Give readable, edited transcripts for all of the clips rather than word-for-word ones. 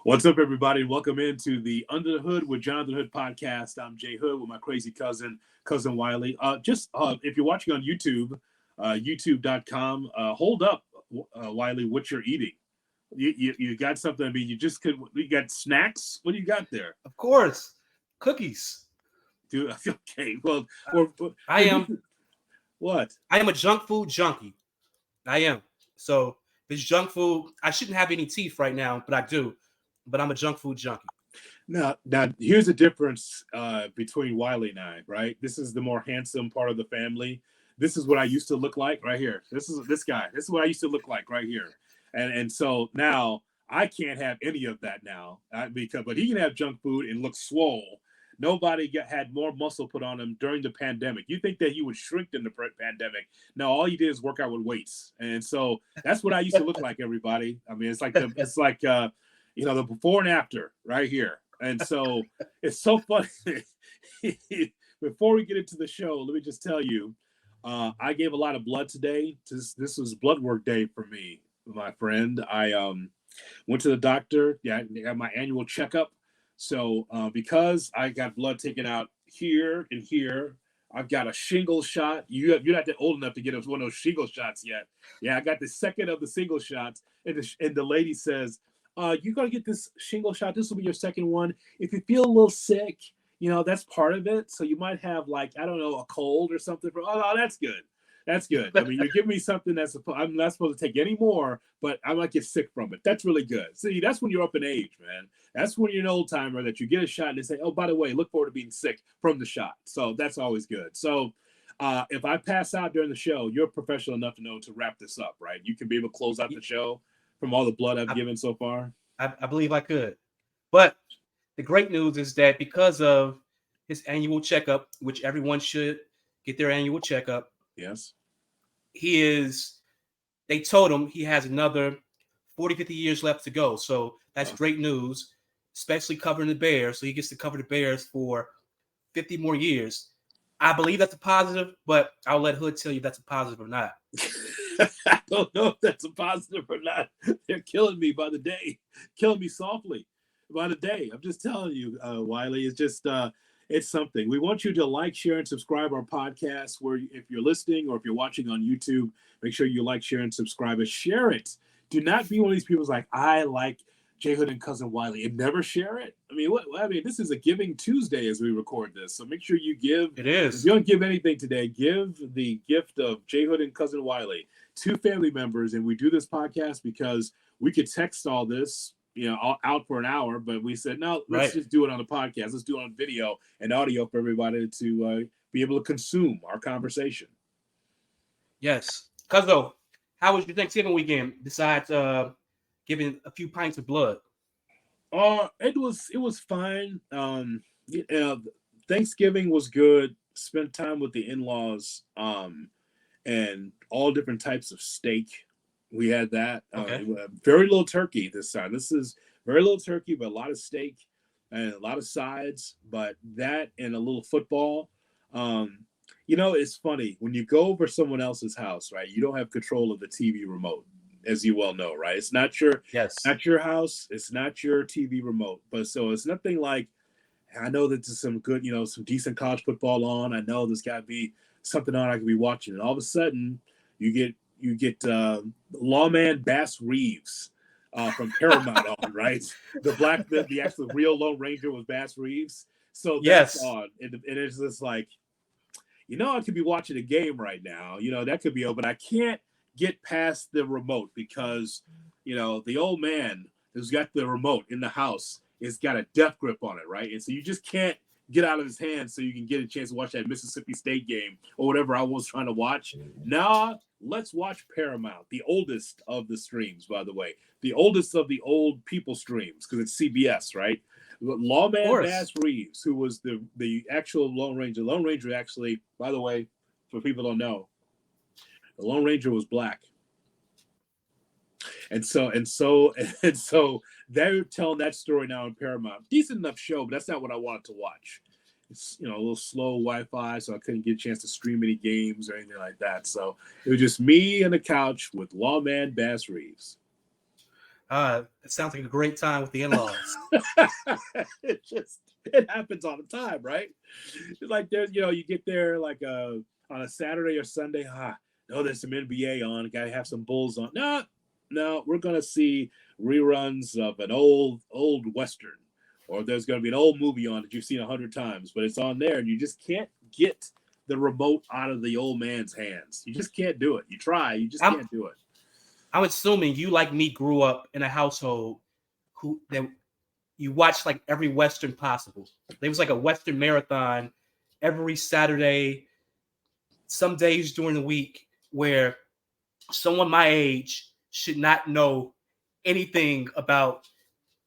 What's up, everybody? Welcome into the Under the Hood with Jonathan Hood podcast. I'm Jay Hood with my crazy cousin Wiley. If you're watching on YouTube, youtube.com, hold up, Wiley, what you're eating. You got something. I mean, you got snacks. What do you got there? Of course, cookies. Dude, okay. Well, I am. What? I am a junk food junkie. I am. So this junk food, I shouldn't have any teeth right now, but I do. But I'm a junk food junkie. Now, here's the difference between Wiley and I, right? This is the more handsome part of the family. This is what I used to look like right here. This is this guy. This is what I used to look like right here. And so now I can't have any of that now but he can have junk food and look swole. Nobody had more muscle put on him during the pandemic. You think that he would shrink in the pandemic? No, all he did is work out with weights. And so that's what I used to look like, everybody. I mean, it's like the before and after right here. And so it's so funny. Before we get into the show, let me just tell you, I gave a lot of blood today. This was blood work day for me, my friend. I went to the doctor. Yeah, I had my annual checkup. So because I got blood taken out here and here, I've got a shingle shot. You're not that old enough to get one of those shingle shots yet. Yeah, I got the second of the single shots. And the lady says, you're going to get this shingle shot. This will be your second one. If you feel a little sick, that's part of it. So you might have a cold or something. Oh, that's good. That's good. I mean, you're giving me something I'm not supposed to take any more, but I might get sick from it. That's really good. See, that's when you're up in age, man. That's when you're an old timer that you get a shot and they say, oh, by the way, look forward to being sick from the shot. So that's always good. So if I pass out during the show, you're professional enough to know to wrap this up, right? You can be able to close out the show from all the blood I've given so far. I believe I could. But the great news is that because of his annual checkup, which everyone should get their annual checkup. Yes. They told him he has another 40, 50 years left to go. So that's great news, especially covering the Bears. So he gets to cover the Bears for 50 more years. I believe that's a positive, but I'll let Hood tell you if that's a positive or not. I don't know if that's a positive or not. They're killing me by the day, killing me softly by the day. I'm just telling you, Wiley, it's just it's something. We want you to like, share, and subscribe our podcast. Where if you're listening or if you're watching on YouTube, make sure you like, share, and subscribe and share it. Do not be one of these people who's like, I like J Hood and Cousin Wiley and never share it. I mean, this is a Giving Tuesday as we record this, so make sure you give. It is. If you don't give anything today, give the gift of J Hood and Cousin Wiley, 2 family members, and we do this podcast because we could text all this, out for an hour, but we said no, let's just do it on the podcast. Let's do it on video and audio for everybody to be able to consume our conversation. Yes, Cuzzo, how was your Thanksgiving weekend? Besides giving a few pints of blood. It was fine. Thanksgiving was good. Spent time with the in-laws, and all different types of steak. We had that. Okay. Very little turkey this time. This is very little turkey, but a lot of steak and a lot of sides. But that and a little football. It's funny when you go over someone else's house, right? You don't have control of the TV remote, as you well know, right? It's not your house. It's not your TV remote. But so it's nothing like, I know that there's some good, some decent college football on. I know there's got to be something on I could be watching. And all of a sudden, you get Lawman Bass Reeves from Paramount on, right? The actual real Lone Ranger was Bass Reeves. So that's on. And it's just like, I could be watching a game right now. That could be open. I can't get past the remote because, the old man who's got the remote in the house has got a death grip on it, right? And so you just can't get out of his hands so you can get a chance to watch that Mississippi State game or whatever I was trying to watch. Now, let's watch Paramount, the oldest of the streams, by the way. The oldest of the old people streams, because it's CBS, right? Lawman Bass Reeves, who was the actual Lone Ranger. Lone Ranger actually, by the way, for people who don't know, the Lone Ranger was black. And so they're telling that story now on Paramount. Decent enough show, but that's not what I wanted to watch. It's a little slow Wi-Fi, so I couldn't get a chance to stream any games or anything like that. So it was just me on the couch with Lawman Bass Reeves. It sounds like a great time with the in-laws. It happens all the time, right? It's like there's you get there like on a Saturday or Sunday. No, there's some NBA on. Got to have some Bulls on. No, no, we're gonna see reruns of an old Western, or there's gonna be an old movie on that you've seen 100 times, but it's on there, and you just can't get the remote out of the old man's hands. You just can't do it. You try, you just can't do it. I'm assuming you, like me, grew up in a household that you watched like every Western possible. There was like a Western marathon every Saturday, some days during the week, where someone my age should not know anything about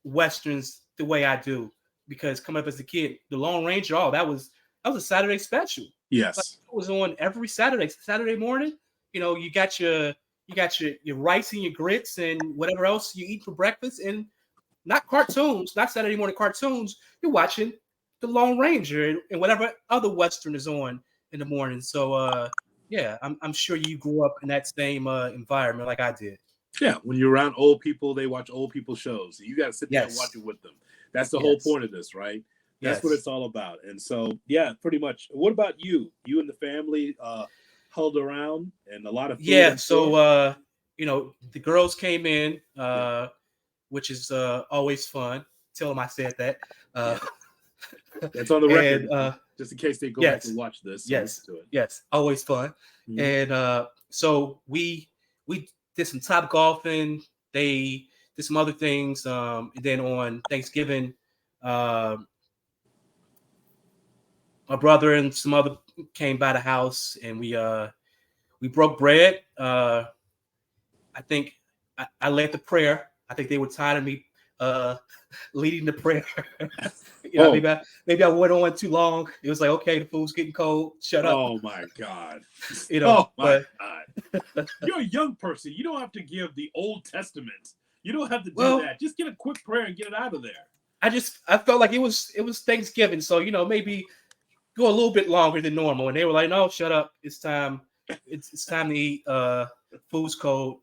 Westerns the way I do. Because coming up as a kid, the Lone Ranger, that was a Saturday special. Yes, like, it was on every Saturday morning. You got your rice and your grits and whatever else you eat for breakfast, and not cartoons, not Saturday morning cartoons. You're watching the Lone Ranger and whatever other Western is on in the morning. So yeah, I'm sure you grew up in that same environment like I did. Yeah, when you're around old people, they watch old people shows. You got to sit there and watch it with them. That's the whole point of this, right? That's what it's all about. And so, yeah, pretty much. What about you? You and the family huddled around and a lot of food. Yeah, so the girls came in, which is always fun. Tell them I said that. That's on the record, just in case they go back and watch this. Yes, always fun. Mm-hmm. And so we did some top golfing. They did some other things. And then on Thanksgiving, my brother and some other came by the house, and we broke bread. I think I led the prayer. I think they were tired of me leading the prayer. Maybe I went on too long. It was like, okay, the food's getting cold. Shut up. Oh my God. God. You're a young person. You don't have to give the Old Testament. You don't have to do that. Just get a quick prayer and get it out of there. I felt like it was Thanksgiving, so maybe go a little bit longer than normal. And they were like, no, shut up. It's time. It's time to eat. Food's cold.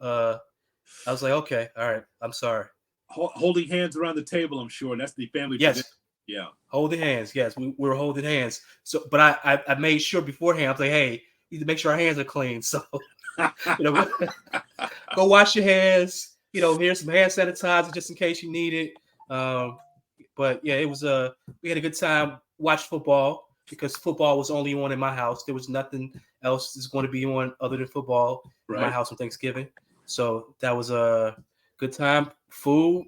I was like, okay, all right. I'm sorry. Holding hands around the table, I'm sure. That's the family tradition. Yeah. Holding hands. Yes, we were holding hands. So, but I made sure beforehand. I was like, hey, you need to make sure our hands are clean. So, go wash your hands. Here's some hand sanitizer just in case you need it. But yeah, it was we had a good time. Watched football because football was only on in my house. There was nothing else that's going to be on other than football in my house on Thanksgiving. So that was a good time. Food,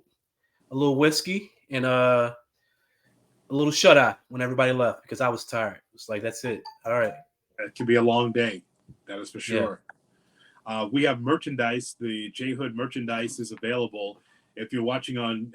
a little whiskey, and a little shut eye when everybody left because I was tired. It's like, that's it. All right. It can be a long day. That is for sure. Yeah. We have merchandise. The J Hood merchandise is available. If you're watching on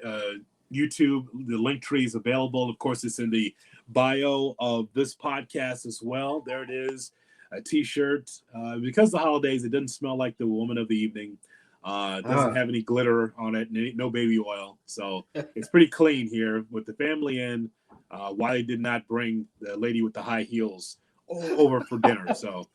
YouTube, the link tree is available. Of course, it's in the bio of this podcast as well. There it is. A t-shirt. Because the holidays, it doesn't smell like the woman of the evening. It doesn't have any glitter on it, no baby oil. So it's pretty clean here with the family in. Wiley did not bring the lady with the high heels over for dinner. So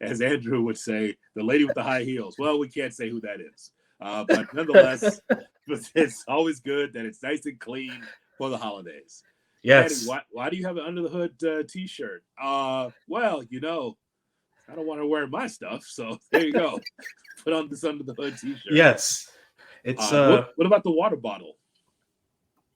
as Andrew would say, the lady with the high heels. Well, we can't say who that is. But nonetheless, it's always good that it's nice and clean for the holidays. Yes. Daddy, why do you have an under the hood t-shirt? Well, I don't want to wear my stuff, so there you go. Put on this under the hood t-shirt. Yes. It's what about the water bottle?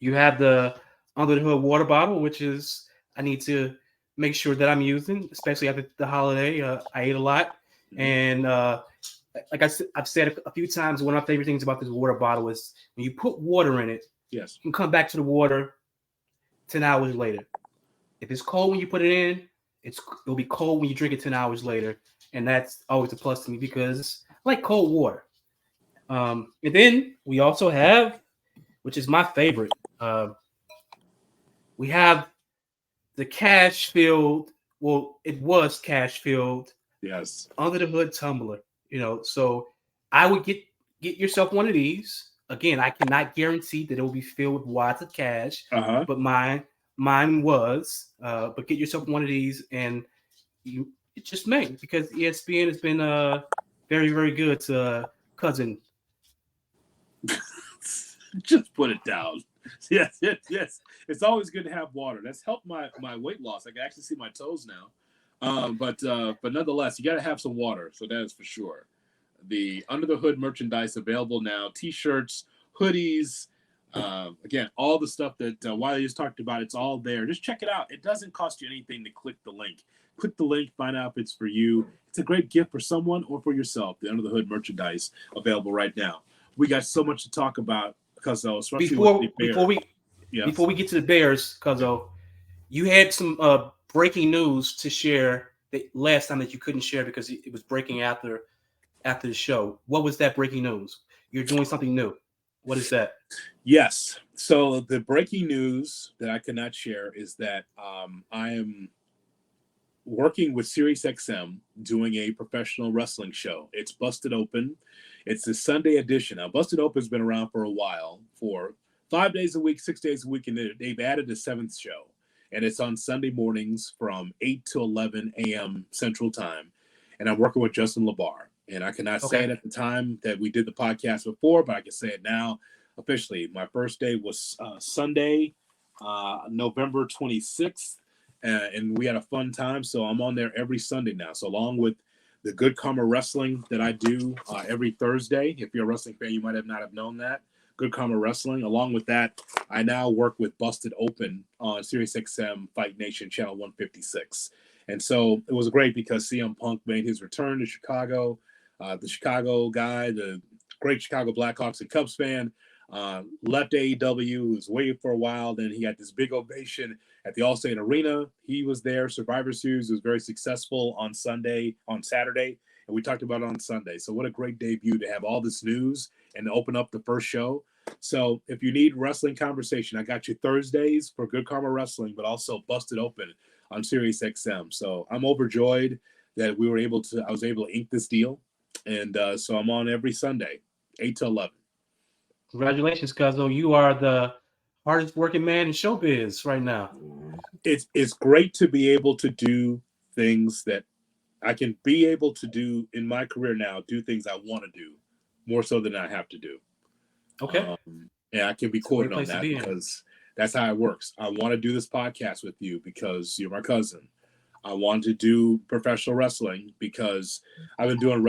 You have the under the hood water bottle, which is I need to make sure that I'm using, especially after the holiday. I ate a lot, and like I've said a few times, one of my favorite things about this water bottle is when you put water in it. Yes, you can come back to the water 10 hours later. If it's cold when you put it in, it'll be cold when you drink it 10 hours later, and that's always a plus to me because I like cold water. And then we also have, which is my favorite, we have the cash filled. Well, it was cash filled. Yes, under the hood tumbler. So I would get yourself one of these. Again, I cannot guarantee that it will be filled with wads of cash, but mine was. But get yourself one of these, and it just may, because ESPN has been very, very good to cousin Just put it down. Yes, yes, yes. It's always good to have water. That's helped my weight loss. I can actually see my toes now. But nonetheless, you got to have some water. So that is for sure. The Under the Hood merchandise available now: t-shirts, hoodies. Again, all the stuff that Wiley just talked about. It's all there. Just check it out. It doesn't cost you anything to click the link. Click the link, find out if it's for you. It's a great gift for someone or for yourself. The Under the Hood merchandise available right now. We got so much to talk about because especially with the Bears. Before we get to the Bears, Cuzzo, you had some breaking news to share the last time that you couldn't share because it was breaking after the show. What was that breaking news? You're doing something new. What is that? Yes. So the breaking news that I cannot share is that I am working with SiriusXM doing a professional wrestling show. It's Busted Open. It's the Sunday edition. Now, Busted Open's been around for a while, for 5 days a week, 6 days a week, and they've added a seventh show. And it's on Sunday mornings from 8 to 11 a.m. Central Time. And I'm working with Justin LaBar. And I cannot say it at the time that we did the podcast before, but I can say it now officially. My first day was Sunday, November 26th. And we had a fun time. So I'm on there every Sunday now. So along with the Good Karma Wrestling that I do every Thursday. If you're a wrestling fan, you might not have known that. Good Karma Wrestling. Along with that, I now work with Busted Open on SiriusXM Fight Nation Channel 156. And so it was great because CM Punk made his return to Chicago. The Chicago guy, the great Chicago Blackhawks and Cubs fan, left AEW, was waiting for a while. Then he had this big ovation at the Allstate Arena. He was there. Survivor Series was very successful on Saturday, and we talked about it on Sunday. So what a great debut to have all this news and to open up the first show. So if you need wrestling conversation, I got you Thursdays for Good Karma Wrestling, but also Busted Open on SiriusXM. So I'm overjoyed that I was able to ink this deal. And so I'm on every Sunday, 8 to 11. Congratulations, Cuzzo. You are the hardest working man in showbiz right now. It's great to be able to do things that I can be able to do in my career now, do things I want to do more so than I have to do. Okay. And I can be quoted on that because that's how it works. I want to do this podcast with you because you're my cousin. I want to do professional wrestling because I've been doing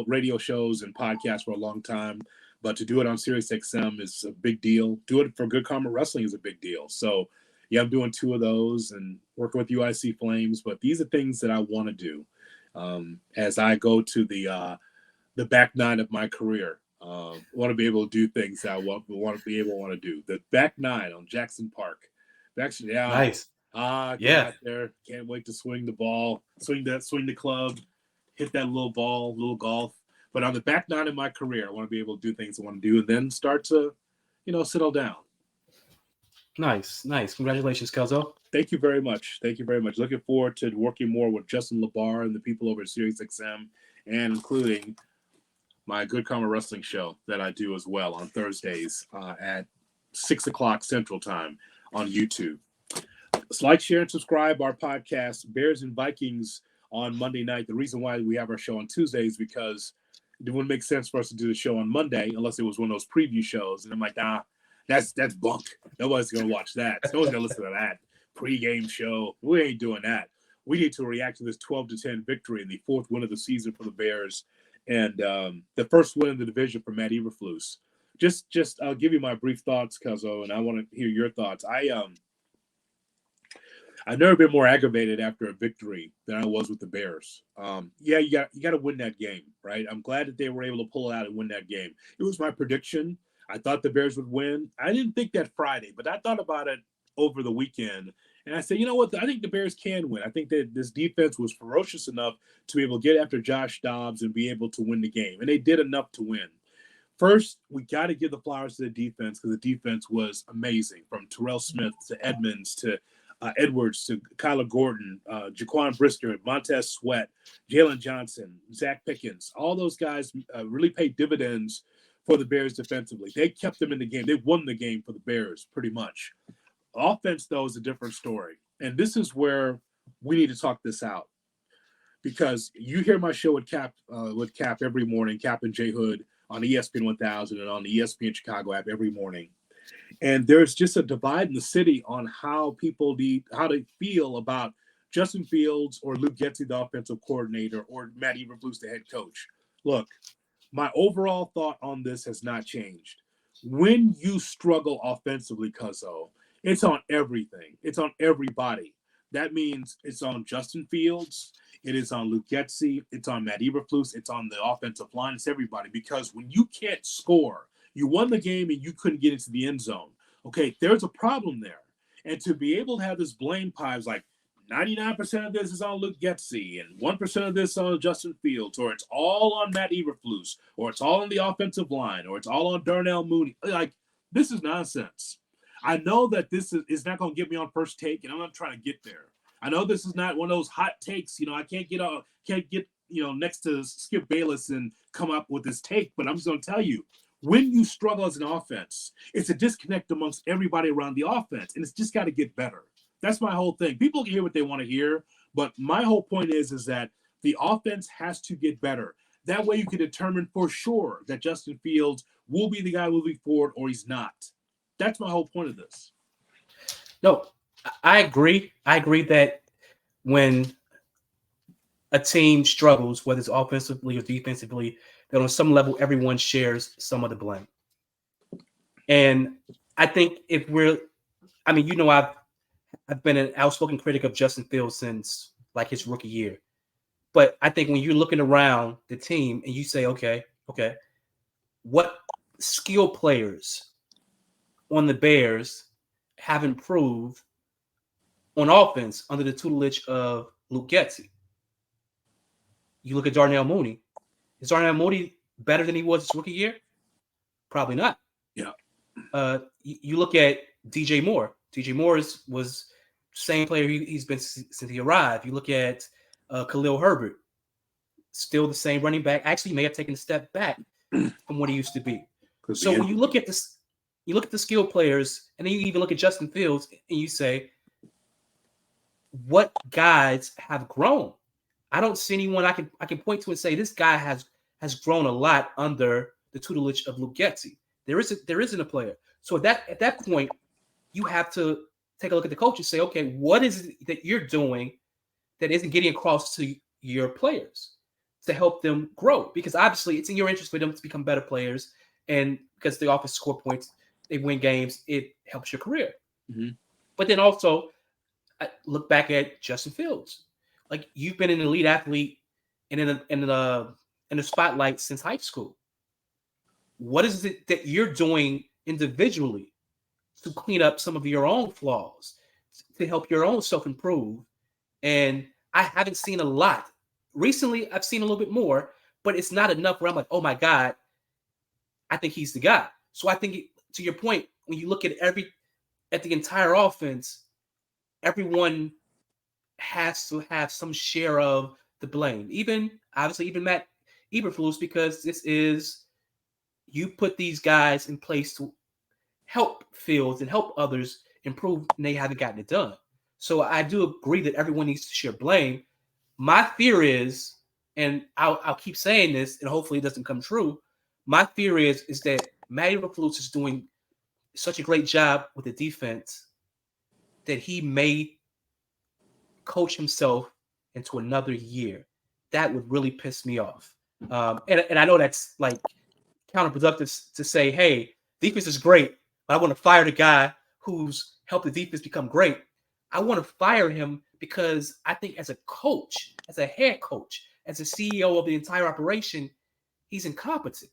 radio shows and podcasts for a long time. But to do it on SiriusXM is a big deal. Do it for Good Karma Wrestling is a big deal. So, yeah, I'm doing 2 of those and working with UIC Flames. But these are things that I want to do as I go to the back nine of my career. Want to be able to do things that I want to do. The back nine on Jackson Park. Actually, yeah, nice. Get out there. Can't wait to swing the ball, swing the club, hit that little ball, little golf. But on the back nine of my career, I want to be able to do things I want to do and then start to, settle down. Nice. Congratulations, Cuzzo. Thank you very much. Looking forward to working more with Justin LaBar and the people over at SiriusXM, and including my Good Karma Wrestling show that I do as well on Thursdays at 6 o'clock Central Time on YouTube. Like, share, and subscribe our podcast, Bears and Vikings, on Monday night. The reason why we have our show on Tuesday is because it wouldn't make sense for us to do the show on Monday unless it was one of those preview shows. And I'm like, that's bunk. Nobody's going to watch that. No one's going to listen to that pregame show. We ain't doing that. We need to react to this 12-10 victory and the 4th win of the season for the Bears and the first win in the division for Matt Eberflus. Just I'll give you my brief thoughts, Cuzzo, and I want to hear your thoughts. I've never been more aggravated after a victory than I was with the Bears. You got to win that game, right? I'm glad that they were able to pull it out and win that game. It was my prediction. I thought the Bears would win. I didn't think that Friday, but I thought about it over the weekend. And I said, you know what? I think the Bears can win. I think that this defense was ferocious enough to be able to get after Josh Dobbs and be able to win the game. And they did enough to win. First, we got to give the flowers to the defense because the defense was amazing, from Terrell Smith to Edmonds to Edwards to Kyler Gordon, Jaquan Brisker, Montez Sweat, Jalen Johnson, Zach Pickens. All those guys really paid dividends for the Bears defensively. They kept them in the game. They won the game for the Bears pretty much. Offense, though, is a different story. And this is where we need to talk this out. Because you hear my show with Cap every morning, Cap and J Hood on ESPN 1000 and on the ESPN Chicago app every morning. And there's just a divide in the city on how how they feel about Justin Fields or Luke Getsy, the offensive coordinator, or Matt Eberflus, the head coach. Look, my overall thought on this has not changed. When you struggle offensively, Cuzzo, it's on everything. It's on everybody. That means it's on Justin Fields. It is on Luke Getsy. It's on Matt Eberflus. It's on the offensive line. It's everybody. Because when you can't score, you won the game and you couldn't get into the end zone. Okay, there's a problem there. And to be able to have this blame pies like 99% of this is on Luke Getsy and 1% of this on Justin Fields, or it's all on Matt Eberflus, or it's all on the offensive line, or it's all on Darnell Mooney. Like, this is nonsense. I know that this is not going to get me on first take, and I'm not trying to get there. I know this is not one of those hot takes. I can't get next to Skip Bayless and come up with this take, but I'm just going to tell you, when you struggle as an offense, it's a disconnect amongst everybody around the offense, and it's just got to get better. That's my whole thing. People can hear what they want to hear, but my whole point is that the offense has to get better. That way you can determine for sure that Justin Fields will be the guy moving forward or he's not. That's my whole point of this. No, I agree. I agree that when a team struggles, whether it's offensively or defensively, that on some level everyone shares some of the blame. And I think I've been an outspoken critic of Justin Fields since like his rookie year. But I think when you're looking around the team and you say, okay, what skill players on the Bears have improved on offense under the tutelage of Luke Getsy? You look at Darnell Mooney. Is Darnell Mooney better than he was his rookie year? Probably not. Yeah. You look at DJ Moore. DJ Moore was same player he's been since he arrived. You look at Khalil Herbert, still the same running back. Actually, may have taken a step back from what he used to be. So when you look at this, you look at the skill players, and then you even look at Justin Fields, and you say, what guys have grown? I don't see anyone I can point to and say this guy has grown a lot under the tutelage of Luke Getsy. There isn't a player. So at that point, you have to take a look at the coach and say, okay, what is it that you're doing that isn't getting across to your players to help them grow? Because obviously it's in your interest for them to become better players. And because they often score points, they win games, it helps your career. Mm-hmm. But then also, I look back at Justin Fields. Like, you've been an elite athlete and in the spotlight since high school. What is it that you're doing individually to clean up some of your own flaws, to help your own self improve? And I haven't seen a lot. Recently, I've seen a little bit more, but it's not enough where I'm like, oh my God, I think he's the guy. So I think, to your point, when you look at the entire offense, everyone has to have some share of the blame. Even Matt Eberflus, because you put these guys in place to help Fields and help others improve, and they haven't gotten it done. So I do agree that everyone needs to share blame. My fear is, and I'll keep saying this, and hopefully it doesn't come true. My fear is that Matt Eberflus is doing such a great job with the defense that he may coach himself into another year. That would really piss me off. And I know that's like counterproductive to say, hey, defense is great, but I want to fire the guy who's helped the defense become great. I want to fire him because I think as a coach, as a head coach, as a CEO of the entire operation, he's incompetent.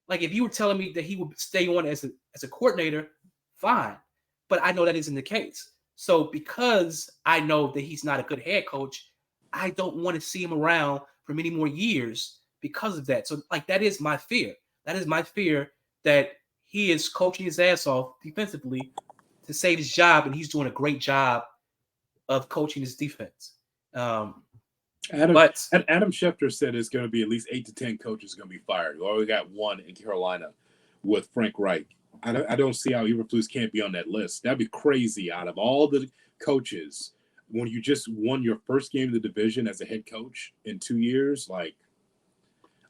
Like, if you were telling me that he would stay on as a coordinator, fine. But I know that isn't the case. So because I know that he's not a good head coach, I don't want to see him around for many more years because of that. So, like, that is my fear. That is my fear, that he is coaching his ass off defensively to save his job, and he's doing a great job of coaching his defense. Adam Schefter said it's going to be at least 8 to 10 coaches going to be fired. We already got one in Carolina with Frank Reich. I don't see how Eberflus can't be on that list. That'd be crazy. Out of all the coaches, when you just won your first game of the division as a head coach in 2 years, like,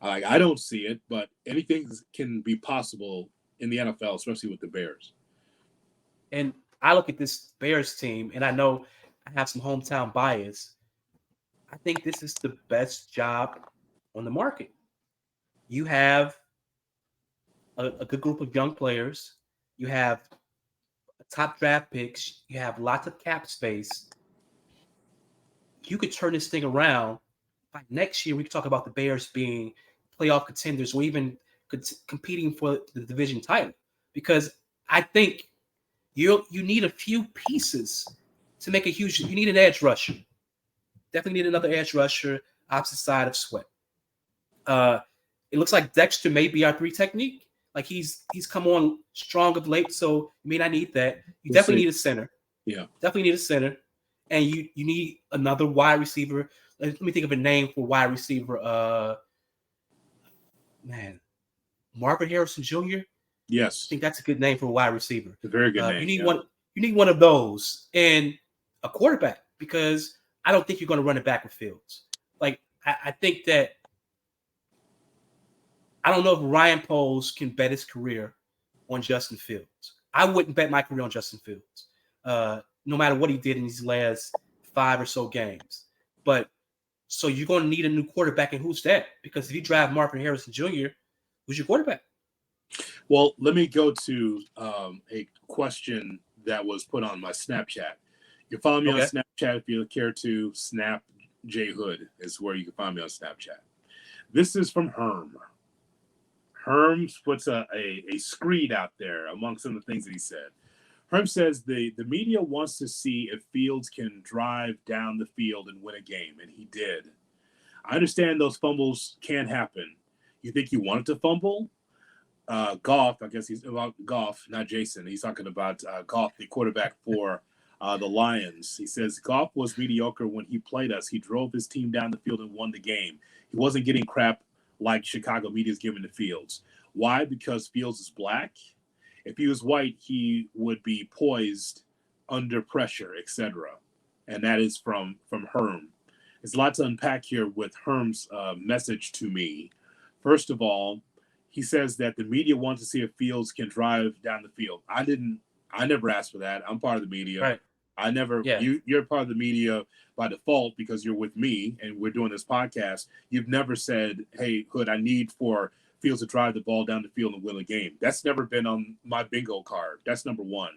I don't see it, but anything can be possible in the NFL, especially with the Bears. And I look at this Bears team, and I know I have some hometown bias. I think this is the best job on the market. You have a good group of young players. You have top draft picks. You have lots of cap space. You could turn this thing around. By next year, we could talk about the Bears being playoff contenders or even competing for the division title. Because I think you need a few pieces to make a huge. You need an edge rusher. Definitely need another edge rusher opposite side of Sweat. It looks like Dexter may be our 3 technique. Like he's come on strong of late, so you may not need that. You definitely need a center. Yeah, definitely need a center, and you need another wide receiver. Let me think of a name for wide receiver. Marvin Harrison Jr. yes, I think that's a good name for a wide receiver. a very good name. You need one. You need one of those and a quarterback because I don't think you're going to run it back with Fields. Like I think that I don't know if Ryan Poles can bet his career on Justin Fields. I wouldn't bet my career on Justin Fields, no matter what he did in these last 5 or so games. But so you're going to need a new quarterback, and who's that? Because if you draft Marvin Harrison Jr., who's your quarterback? Well, let me go to a question that was put on my Snapchat. You can follow me on Snapchat if you care to. Snap J Hood is where you can find me on Snapchat. This is from Herm. Herm puts a screed out there among some of the things that he said. Herm says the media wants to see if Fields can drive down the field and win a game, and he did. I understand those fumbles can happen. You think you wanted to fumble? Goff, I guess he's about Goff, not Jason. He's talking about Goff, the quarterback for the Lions. He says Goff was mediocre when he played us. He drove his team down the field and won the game. He wasn't getting crap like Chicago media is giving to Fields. Why? Because Fields is black. If he was white, he would be poised under pressure, etc. And that is from Herm. There's a lot to unpack here with Herm's message to me. First of all, he says that the media wants to see if Fields can drive down the field. I never asked for that. I'm part of the media. Right. I never. Yeah. You're part of the media by default because you're with me and we're doing this podcast. You've never said, "Hey, Hood, I need for Fields to drive the ball down the field and win a game." That's never been on my bingo card. That's number one.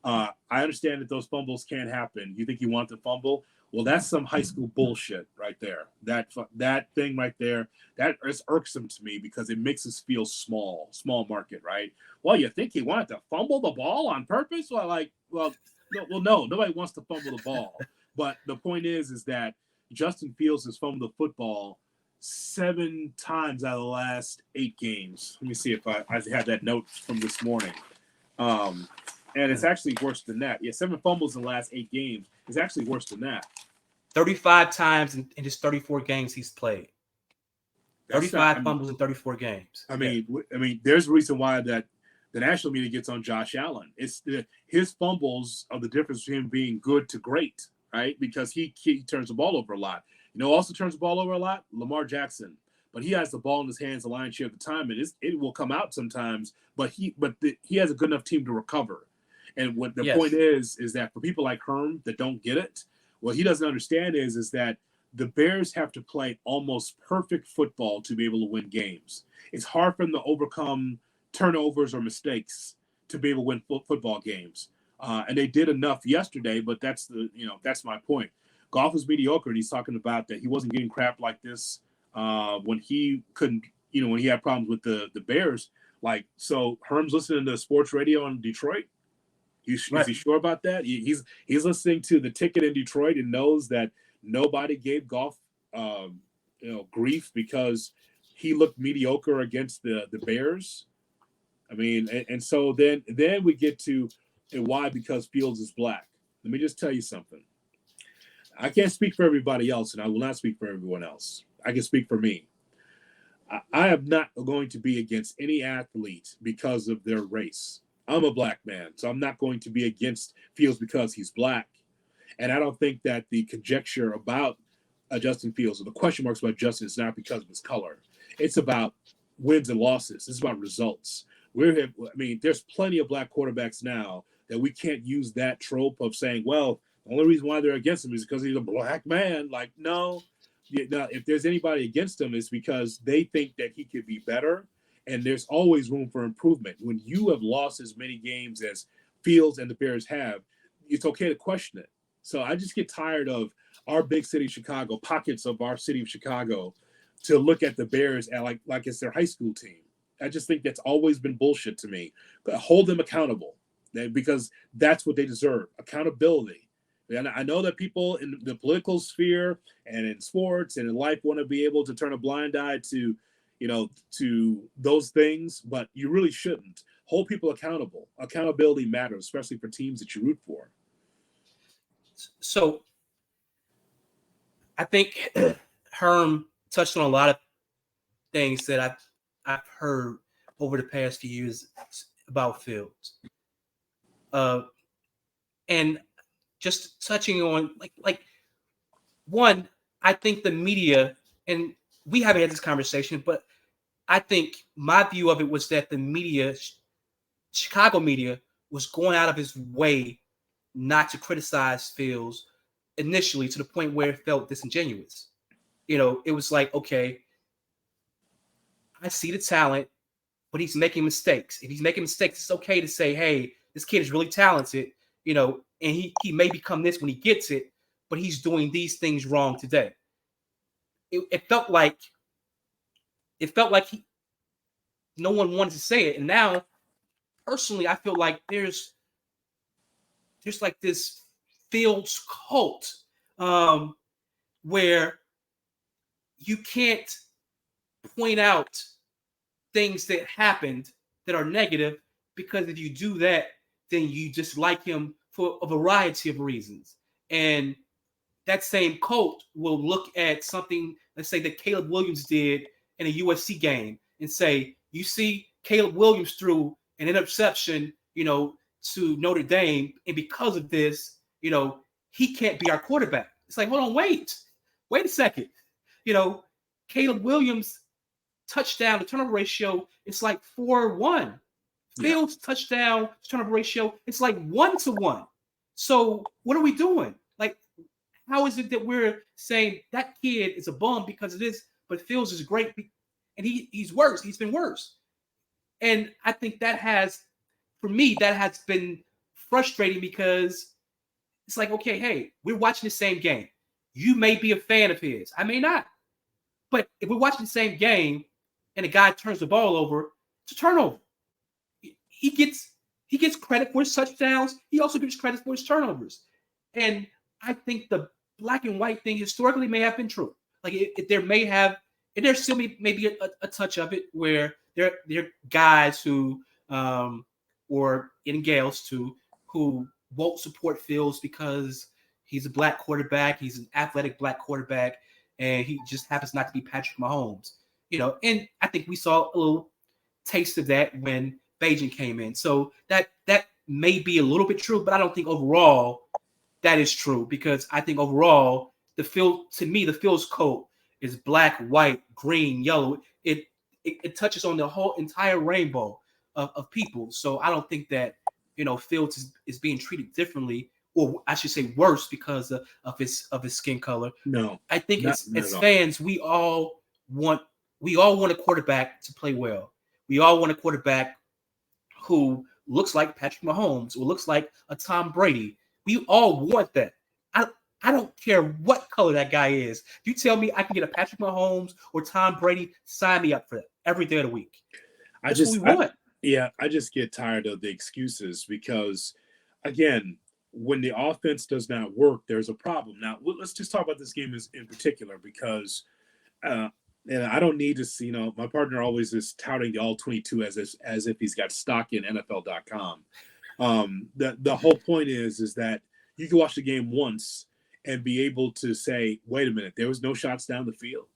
I understand that those fumbles can happen. You think you want to fumble? Well, that's some high school bullshit right there. That thing right there, that is irksome to me because it makes us feel small market, right? Well, you think he wanted to fumble the ball on purpose? No, nobody wants to fumble the ball. But the point is that Justin Fields has fumbled the football 7 times out of the last 8 games. Let me see if I have that note from this morning. And it's actually worse than that. Yeah, 7 fumbles in the last 8 games. It's actually worse than that. 35 times in his 34 games he's played. 35 fumbles in 34 games. I mean, there's a reason why that the national media gets on Josh Allen. It's his fumbles are the difference between him being good to great, right? Because he turns the ball over a lot. Also turns the ball over a lot? Lamar Jackson. But he has the ball in his hands the lion's share of the time, and it will come out sometimes. But he has a good enough team to recover. And what the point is that for people like Herm that don't get it, what he doesn't understand is that the Bears have to play almost perfect football to be able to win games. It's hard for them to overcome turnovers or mistakes to be able to win football games. And they did enough yesterday, but that's my point. Goff was mediocre, and he's talking about that he wasn't getting crap like this when he couldn't, when he had problems with the Bears. Like, so Herm's listening to sports radio in Detroit. Is he sure about that? He's listening to the ticket in Detroit and knows that nobody gave Goff grief because he looked mediocre against the Bears. I mean, and so then we get to why, because Fields is black. Let me just tell you something. I can't speak for everybody else, and I will not speak for everyone else. I can speak for me. I am not going to be against any athlete because of their race. I'm a black man, so I'm not going to be against Fields because he's black. And I don't think that the conjecture about Justin Fields or the question marks about Justin is not because of his color. It's about wins and losses. It's about results. There's plenty of black quarterbacks now that we can't use that trope of saying, well, the only reason why they're against him is because he's a black man. Like, no. If there's anybody against him, it's because they think that he could be better, and there's always room for improvement. When you have lost as many games as Fields and the Bears have, it's okay to question it. So I just get tired of our big city, Chicago, pockets of our city of Chicago, to look at the Bears and like it's their high school team. I just think that's always been bullshit to me. But hold them accountable, because that's what they deserve: accountability. And I know that people in the political sphere and in sports and in life want to be able to turn a blind eye to, to those things, but you really shouldn't. Hold people accountable. Accountability matters, especially for teams that you root for. So I think Herm touched on a lot of things that I've heard over the past few years about Fields. And just touching on like one, I think the media, and we haven't had this conversation, but I think my view of it was that the media, Chicago media, was going out of his way not to criticize Fields initially, to the point where it felt disingenuous. It was like, okay, I see the talent, but he's making mistakes. If he's making mistakes, it's okay to say, hey, this kid is really talented, and he may become this when he gets it, but he's doing these things wrong today. It felt like no one wanted to say it. And now, personally, I feel like there's like this Fields cult, where you can't point out things that happened that are negative, because if you do that, then you dislike him for a variety of reasons. And that same cult will look at something, let's say, that Caleb Williams did in a USC game and say, you see, Caleb Williams threw an interception, to Notre Dame, and because of this, he can't be our quarterback. It's like, hold on, wait a second. Caleb Williams touchdown to turnover ratio, it's like 4-1. Fields touchdown to turnover ratio, it's like 1-1. So what are we doing? Like, how is it that we're saying that kid is a bum because of this, but Fields is great, and he's worse. He's been worse. And I think that has been frustrating, because it's like, okay, hey, we're watching the same game. You may be a fan of his. I may not. But if we're watching the same game and a guy turns the ball over, it's a turnover. He gets credit for his touchdowns. He also gets credit for his turnovers. And I think the black and white thing historically may have been true. Like, there may have, and there still may be a touch of it, where there are guys who, or in gals too, who won't support Fields because he's a black quarterback. He's an athletic black quarterback, and he just happens not to be Patrick Mahomes. And I think we saw a little taste of that when Beijing came in. So that may be a little bit true, but I don't think overall that is true, because I think overall the Fields code is black, white, green, yellow. It touches on the whole entire rainbow of people. So I don't think that Fields is being treated differently, or I should say worse, because of his skin color. No, I think as fans, we all want a quarterback to play well. We all want a quarterback who looks like Patrick Mahomes or looks like a Tom Brady. We all want that. I don't care what color that guy is. You tell me I can get a Patrick Mahomes or Tom Brady, sign me up for that every day of the week. That's what we want. I just get tired of the excuses, because, again, when the offense does not work, there's a problem. Now, let's just talk about this game in particular, because and I don't need to see, my partner always is touting the all-22 as if he's got stock in NFL.com. The whole point is that you can watch the game once and be able to say, wait a minute, there was no shots down the field.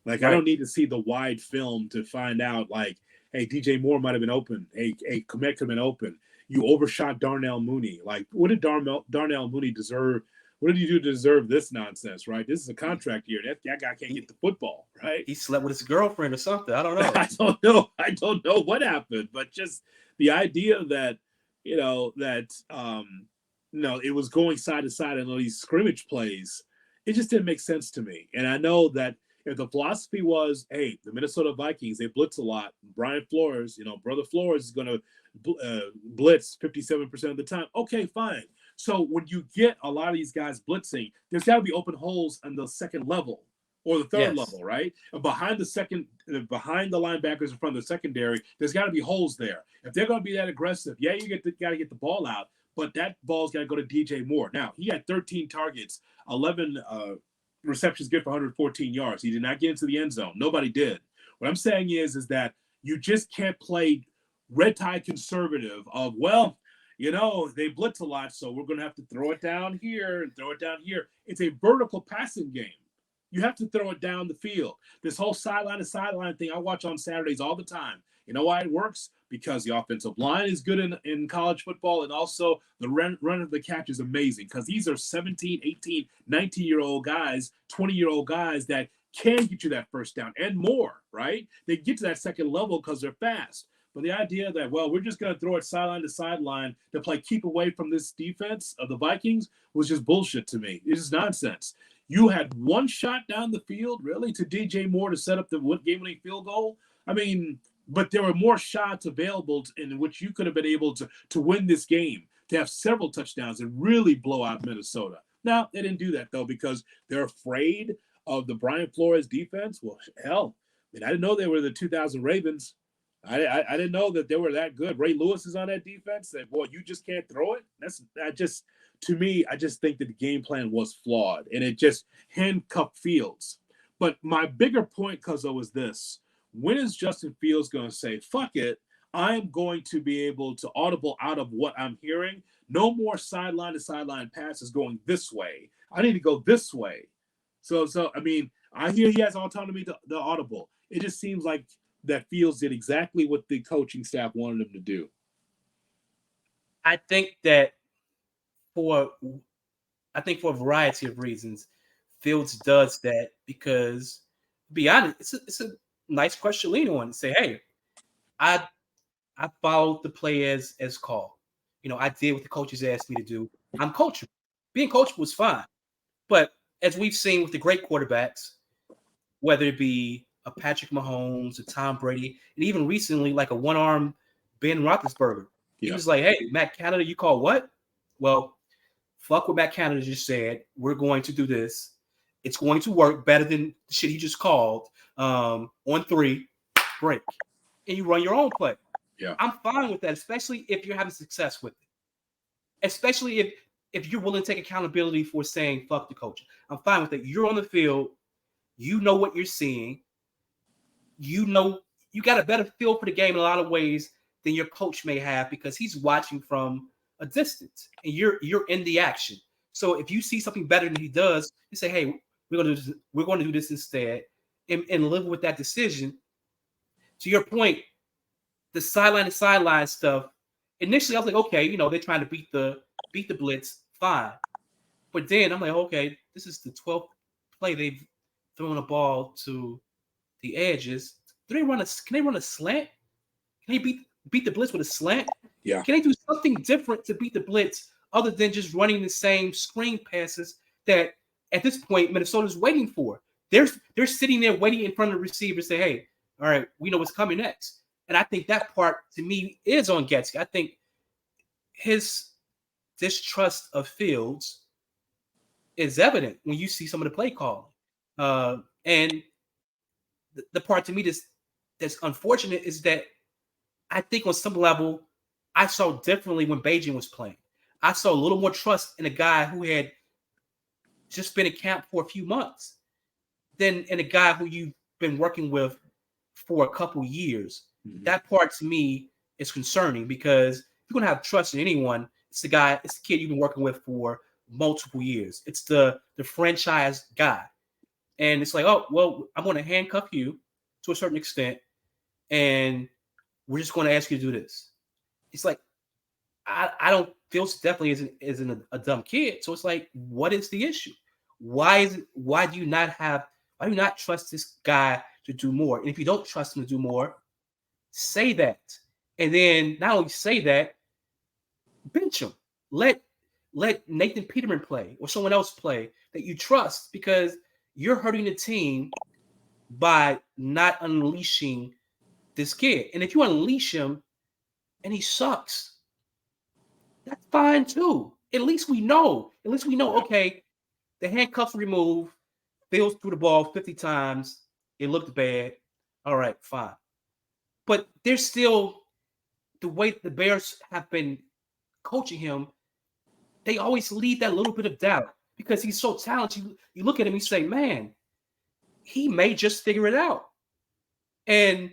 Like, right. I don't need to see the wide film to find out, like, hey, DJ Moore might have been open. Hey, Komet could have been open. You overshot Darnell Mooney. Like, what did Darnell Mooney deserve What did you do to deserve this nonsense, right? This is a contract year. That guy can't get the football, right? He slept with his girlfriend or something. I don't know. I don't know what happened, but just the idea that, it was going side to side in all these scrimmage plays, it just didn't make sense to me. And I know that if the philosophy was, hey, the Minnesota Vikings, they blitz a lot. Brian Flores, Brother Flores is going to blitz 57% of the time. Okay, fine. So when you get a lot of these guys blitzing, there's got to be open holes on the second level or the third level, right? And behind the linebackers in front of the secondary, there's got to be holes there. If they're going to be that aggressive, you got to get the ball out, but that ball's got to go to DJ Moore. Now, he had 13 targets, 11 receptions good for 114 yards. He did not get into the end zone. Nobody did. What I'm saying is that you just can't play red tie conservative of, they blitz a lot, so we're going to have to throw it down here and throw it down here. It's a vertical passing game. You have to throw it down the field. This whole sideline to sideline thing I watch on Saturdays all the time. You know why it works? Because the offensive line is good in college football, and also the run of the catch is amazing because these are 17, 18, 19-year-old guys, 20-year-old guys that can get you that first down and more, right? They get to that second level because they're fast. But the idea that, we're just going to throw it sideline to sideline to play keep away from this defense of the Vikings was just bullshit to me. It is nonsense. You had one shot down the field, really, to DJ Moore to set up the game-winning field goal. I mean, but there were more shots available in which you could have been able to win this game, to have several touchdowns and really blow out Minnesota. Now, they didn't do that, though, because they're afraid of the Brian Flores defense. Well, hell, I didn't know they were the 2000 Ravens. I didn't know that they were that good. Ray Lewis is on that defense. That, you just can't throw it. To me, I just think that the game plan was flawed, and it just handcuffed Fields. But my bigger point, Cuzzo, is this. When is Justin Fields going to say, fuck it, I'm going to be able to audible out of what I'm hearing? No more sideline to sideline passes going this way. I need to go this way. So I mean, I hear he has autonomy to the audible. It just seems like that Fields did exactly what the coaching staff wanted him to do. I think for a variety of reasons, Fields does that because, to be honest, it's a nice question to lean on and say, hey, I followed the play as called. I did what the coaches asked me to do. I'm coachable. Being coachable was fine. But as we've seen with the great quarterbacks, whether it be a Patrick Mahomes, a Tom Brady, and even recently like a one-arm Ben Roethlisberger. He was like, hey, Matt Canada, you call what? Well, fuck what Matt Canada just said. We're going to do this. It's going to work better than the shit he just called. On 3, break. And you run your own play. Yeah. I'm fine with that, especially if you're having success with it. Especially if you're willing to take accountability for saying fuck the coach. I'm fine with it. You're on the field. You know what you're seeing. You got a better feel for the game in a lot of ways than your coach may have because he's watching from a distance and you're in the action. So if you see something better than he does, you say, hey, we're going to do this instead and live with that decision. To your point, the sideline to sideline stuff, initially I was like, okay, they're trying to beat the blitz, fine. But then I'm like, okay, this is the 12th play they've thrown a ball to the edges. Can they run a slant? Can they beat the blitz with a slant? Yeah. Can they do something different to beat the blitz other than just running the same screen passes that at this point Minnesota's waiting for? They're sitting there waiting in front of the receiver, say, hey, all right, we know what's coming next. And I think that part to me is on Getsy. I think his distrust of Fields is evident when you see some of the play calling. And the part to me that's unfortunate is that I think on some level, I saw differently when Beijing was playing. I saw a little more trust in a guy who had just been in camp for a few months than in a guy who you've been working with for a couple years. Mm-hmm. That part to me is concerning because if you're going to have trust in anyone, it's the kid you've been working with for multiple years. It's the franchise guy. And it's like, oh, well, I'm going to handcuff you to a certain extent, and we're just going to ask you to do this. It's like, I don't Fields definitely isn't a dumb kid. So it's like, what is the issue? Why do you not trust this guy to do more? And if you don't trust him to do more, say that. And then not only say that, bench him. Let Nathan Peterman play or someone else play that you trust, because you're hurting the team by not unleashing this kid. And if you unleash him and he sucks, that's fine too. At least we know. Okay, the handcuffs removed. Fields threw the ball 50 times. It looked bad. All right, fine. But there's still the way the Bears have been coaching him. They always leave that little bit of doubt because he's so talented. You look at him, you say, man, he may just figure it out. And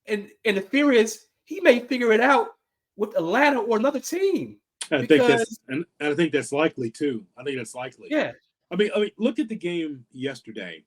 the fear is he may figure it out with Atlanta or another team. I think that's likely too. I think that's likely. Yeah. I mean, look at the game yesterday.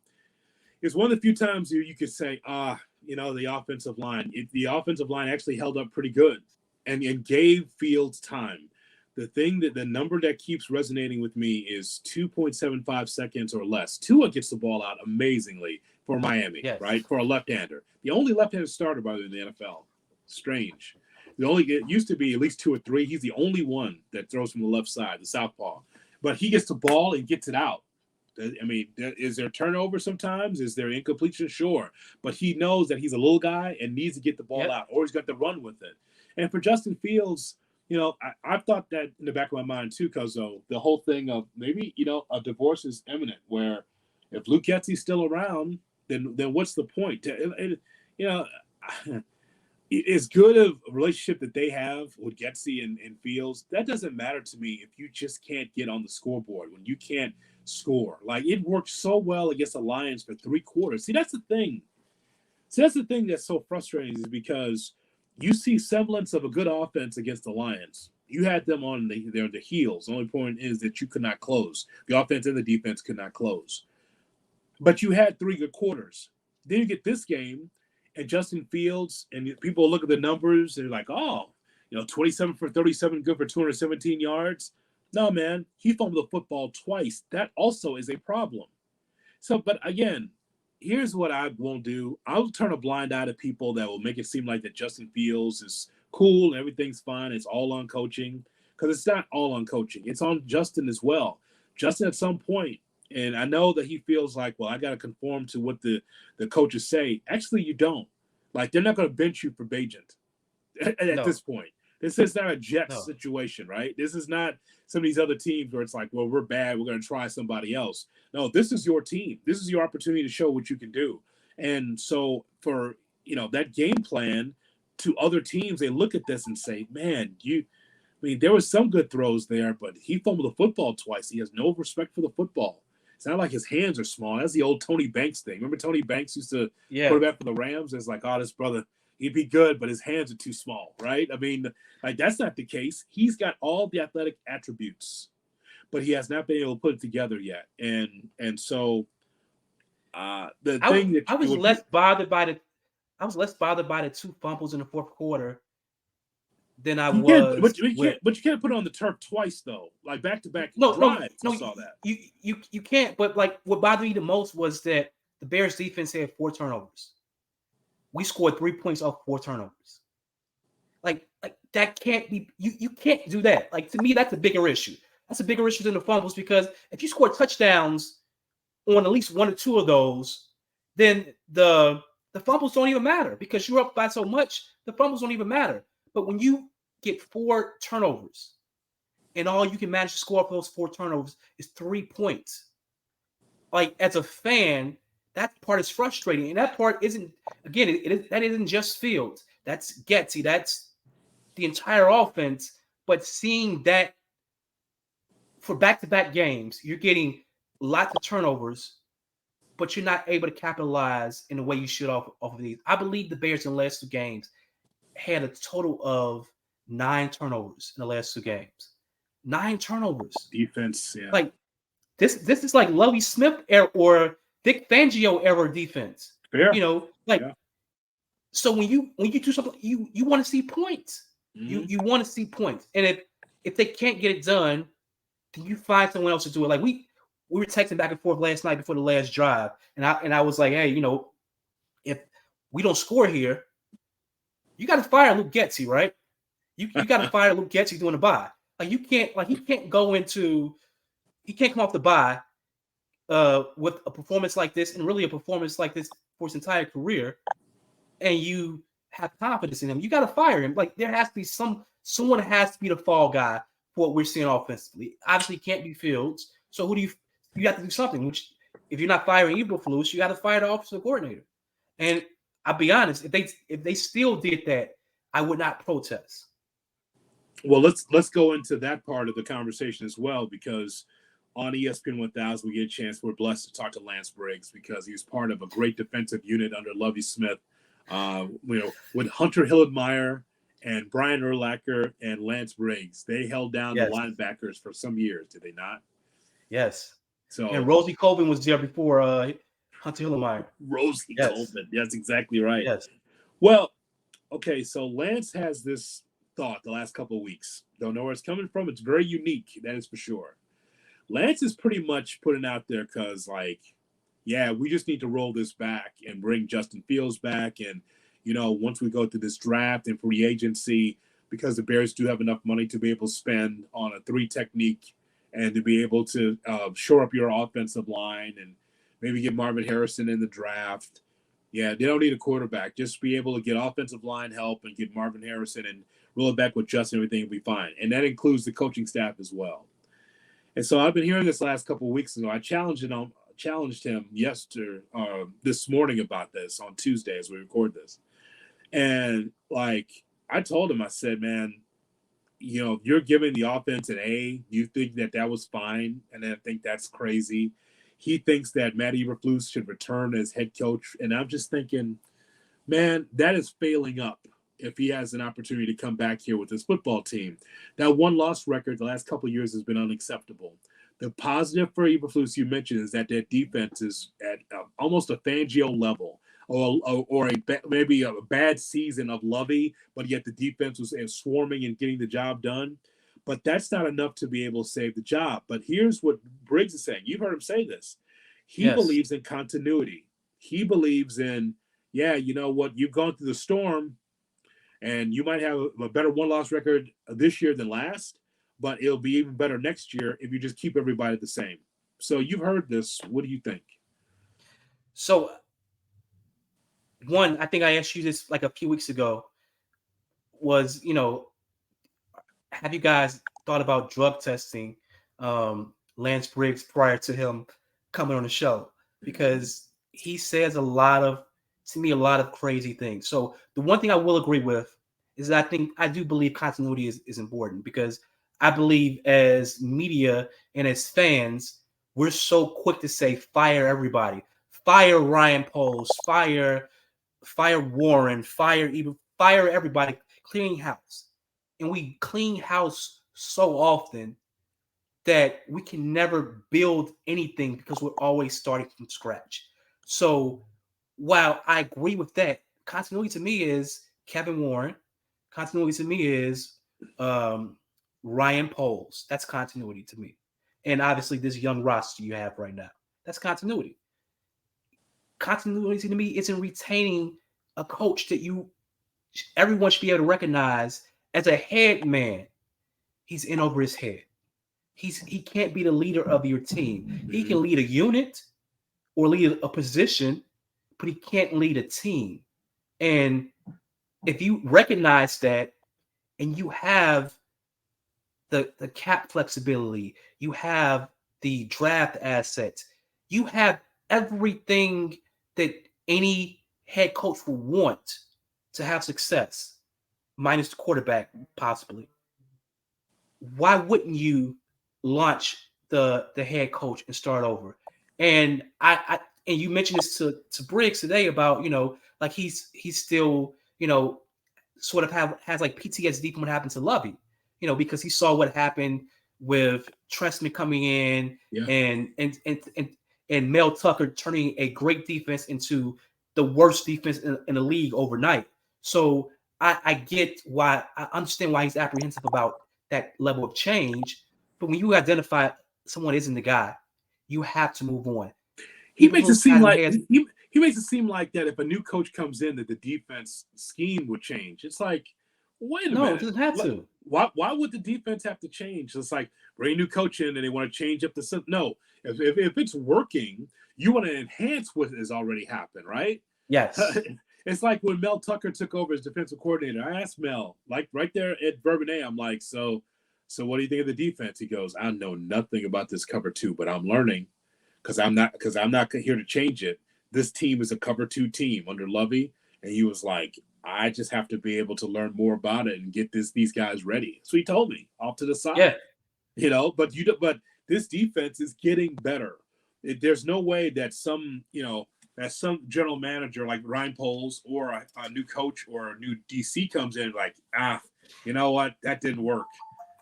It's one of the few times you could say, the offensive line. The offensive line actually held up pretty good and gave Fields time. The number that keeps resonating with me is 2.75 seconds or less. Tua gets the ball out amazingly for Miami, yes. right? For a left-hander. The only left-handed starter, by the way, in the NFL. Strange. It used to be at least 2 or 3. He's the only one that throws from the left side, the southpaw. But he gets the ball and gets it out. I mean, is there turnover sometimes? Is there incompletion? Sure. But he knows that he's a little guy and needs to get the ball out, or he's got to run with it. And for Justin Fields, I've thought that in the back of my mind too, because the whole thing of maybe, a divorce is imminent, where if Luke Getsy's still around, then what's the point? As good of a relationship that they have with Getsy and Fields, that doesn't matter to me if you just can't get on the scoreboard, when you can't score. Like, it worked so well against the Lions for 3 quarters. See, that's the thing. That's so frustrating, is because you see semblance of a good offense against the Lions. You had them on their heels. The only point is that you could not close. The offense and the defense could not close. But you had 3 good quarters. Then you get this game, and Justin Fields, and people look at the numbers, and they're like, 27 for 37, good for 217 yards. No, man, he fumbled the football twice. That also is a problem. So, but again, here's what I won't do. I'll turn a blind eye to people that will make it seem like that Justin Fields is cool and everything's fine. It's all on coaching, because it's not all on coaching. It's on Justin as well. Justin, at some point, and I know that he feels like, well, I got to conform to what the coaches say. Actually, you don't. Like, they're not going to bench you for Bagent at this point. This is not a Jets situation, right? This is not some of these other teams where it's like, well, we're bad, we're going to try somebody else. No, this is your team. This is your opportunity to show what you can do. And so for, that game plan to other teams, they look at this and say, man, there was some good throws there, but he fumbled the football twice. He has no respect for the football. It's not like his hands are small. That's the old Tony Banks thing. Remember Tony Banks used to quarterback for the Rams? It's like, this brother, he'd be good, but his hands are too small, right? I mean, like, that's not the case. He's got all the athletic attributes, but he has not been able to put it together yet. And so I was less bothered by the 2 fumbles in the fourth quarter than I was. But you can't put it on the turf twice, though. Like, back-to-back drives. I saw that. You can't. But like, what bothered me the most was that the Bears defense had 4 turnovers. We scored 3 points off 4 turnovers. Like that can't be. You can't do that. Like, to me, that's a bigger issue. That's a bigger issue than the fumbles, because if you score touchdowns on at least 1 or 2 of those, then the fumbles don't even matter, because you're up by so much. The fumbles don't even matter. But when you get 4 turnovers and all you can manage to score off those 4 turnovers is 3 points, like, as a fan, that part is frustrating. And that part isn't, again, that isn't just Fields. That's Getsy. That's the entire offense. But seeing that for back-to-back games, you're getting lots of turnovers, but you're not able to capitalize in the way you should off of these. I believe the Bears in the last 2 games had a total of 9 turnovers in the last 2 games. 9 turnovers. Defense, yeah. Like, this is like Lovie Smith era or Vic Fangio era defense. Fair. So when you do something, you want to see points. Mm-hmm. You want to see points. And if they can't get it done, then you find someone else to do it. Like we were texting back and forth last night before the last drive, and I was like, hey, if we don't score here, you got to fire Luke Getsy, right? You got to fire Luke Getsy doing the bye. Like he can't come off the bye with a performance like this, and really a performance like this for his entire career, and you have confidence in him. You got to fire him. Like there has to be someone has to be the fall guy for what we're seeing offensively. Obviously, it can't be Fields. So who do you have to do something? Which if you're not firing Eberflus, you got to fire the offensive coordinator. And I'll be honest, if they still did that, I would not protest. Well, let's go into that part of the conversation as well, because on ESPN 1000 we get a chance. We're blessed to talk to Lance Briggs because he was part of a great defensive unit under Lovie Smith. With Hunter Hillenmeyer and Brian Urlacher and Lance Briggs, they held down the linebackers for some years, did they not? Yes. So and Rosie Colvin was there before Hunter Hillenmeyer. Rosie Colvin, that's exactly right. Yes. Well, okay, so Lance has this thought the last couple of weeks. Don't know where it's coming from. It's very unique, that is for sure. Lance is pretty much putting out there because, we just need to roll this back and bring Justin Fields back. And, once we go through this draft and free agency, because the Bears do have enough money to be able to spend on a 3 technique and to be able to shore up your offensive line and maybe get Marvin Harrison in the draft. Yeah, they don't need a quarterback. Just be able to get offensive line help and get Marvin Harrison and roll it back with Justin. Everything will be fine. And that includes the coaching staff as well. And so I've been hearing this last couple of weeks ago. I challenged him this morning about this on Tuesday as we record this. And I told him, I said, man, you're giving the offense an A. You think that was fine. And I think that's crazy. He thinks that Matt Eberflus should return as head coach. And I'm just thinking, man, that is failing up if he has an opportunity to come back here with his football team. That one-loss record the last couple of years has been unacceptable. The positive for Eberflus you mentioned is that their defense is at almost a Fangio level, or maybe a bad season of Lovey, but yet the defense was swarming and getting the job done. But that's not enough to be able to save the job. But here's what Briggs is saying. You've heard him say this. He believes in continuity. He believes in, you know what, you've gone through the storm, and you might have a better one-loss record this year than last, but it'll be even better next year if you just keep everybody the same. So you've heard this. What do you think? So, one, I think I asked you this like a few weeks ago, was, have you guys thought about drug testing Lance Briggs prior to him coming on the show? Because he says a lot of crazy things. So the one thing I will agree with is that I do believe continuity is important, because I believe as media and as fans, we're so quick to say, fire everybody, fire Ryan Poles, fire Warren, fire everybody, cleaning house. And we clean house so often that we can never build anything because we're always starting from scratch. So while I agree with that, continuity to me is Kevin Warren. Continuity to me is Ryan Poles. That's continuity to me. And obviously this young roster you have right now. That's continuity. Continuity to me isn't retaining a coach that everyone should be able to recognize as a head man. He's in over his head. He can't be the leader of your team. He can lead a unit or lead a position, but he can't lead a team. And if you recognize that, and you have the cap flexibility, you have the draft assets, you have everything that any head coach will want to have success, minus the quarterback possibly. Why wouldn't you launch the head coach and start over? And I and you mentioned this to Briggs today about, like he's still, sort of has like PTSD from what happened to Lovey, because he saw what happened with Trestman coming in and Mel Tucker turning a great defense into the worst defense in the league overnight. So I get why, I understand why he's apprehensive about that level of change. But when you identify someone isn't the guy, you have to move on. He makes it Eberflus seem hasn't like had. he makes it seem like that if a new coach comes in, that the defense scheme would change. It's like, wait a No, it minute, doesn't have to. why would the defense have to change? It's like bring a new coach in and they want to change up the no. If it's working, you want to enhance what has already happened, right? Yes. It's like when Mel Tucker took over as defensive coordinator. I asked Mel, like right there at Bourbonnais, I'm like, so what do you think of the defense? He goes, I know nothing about this cover two, but I'm learning because I'm not here to change it. This team is a cover two team under Lovey, and he was like, I just have to be able to learn more about it and get these guys ready. So he told me off to the side, Yeah. but this defense is getting better. There's no way that some general manager like Ryan Poles or a new coach or a new DC comes in like, you know what, that didn't work.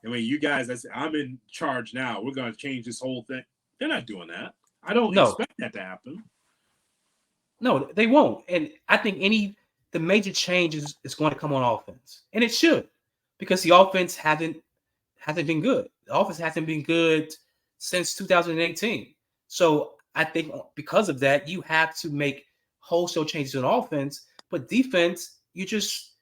I mean, you guys, I'm in charge now. We're going to change this whole thing. They're not doing that. I don't expect that to happen. No, they won't. And I think the major changes is going to come on offense, and it should, because the offense hasn't been good. The offense hasn't been good since 2018. So I think because of that, you have to make wholesale changes on offense, but defense, you're just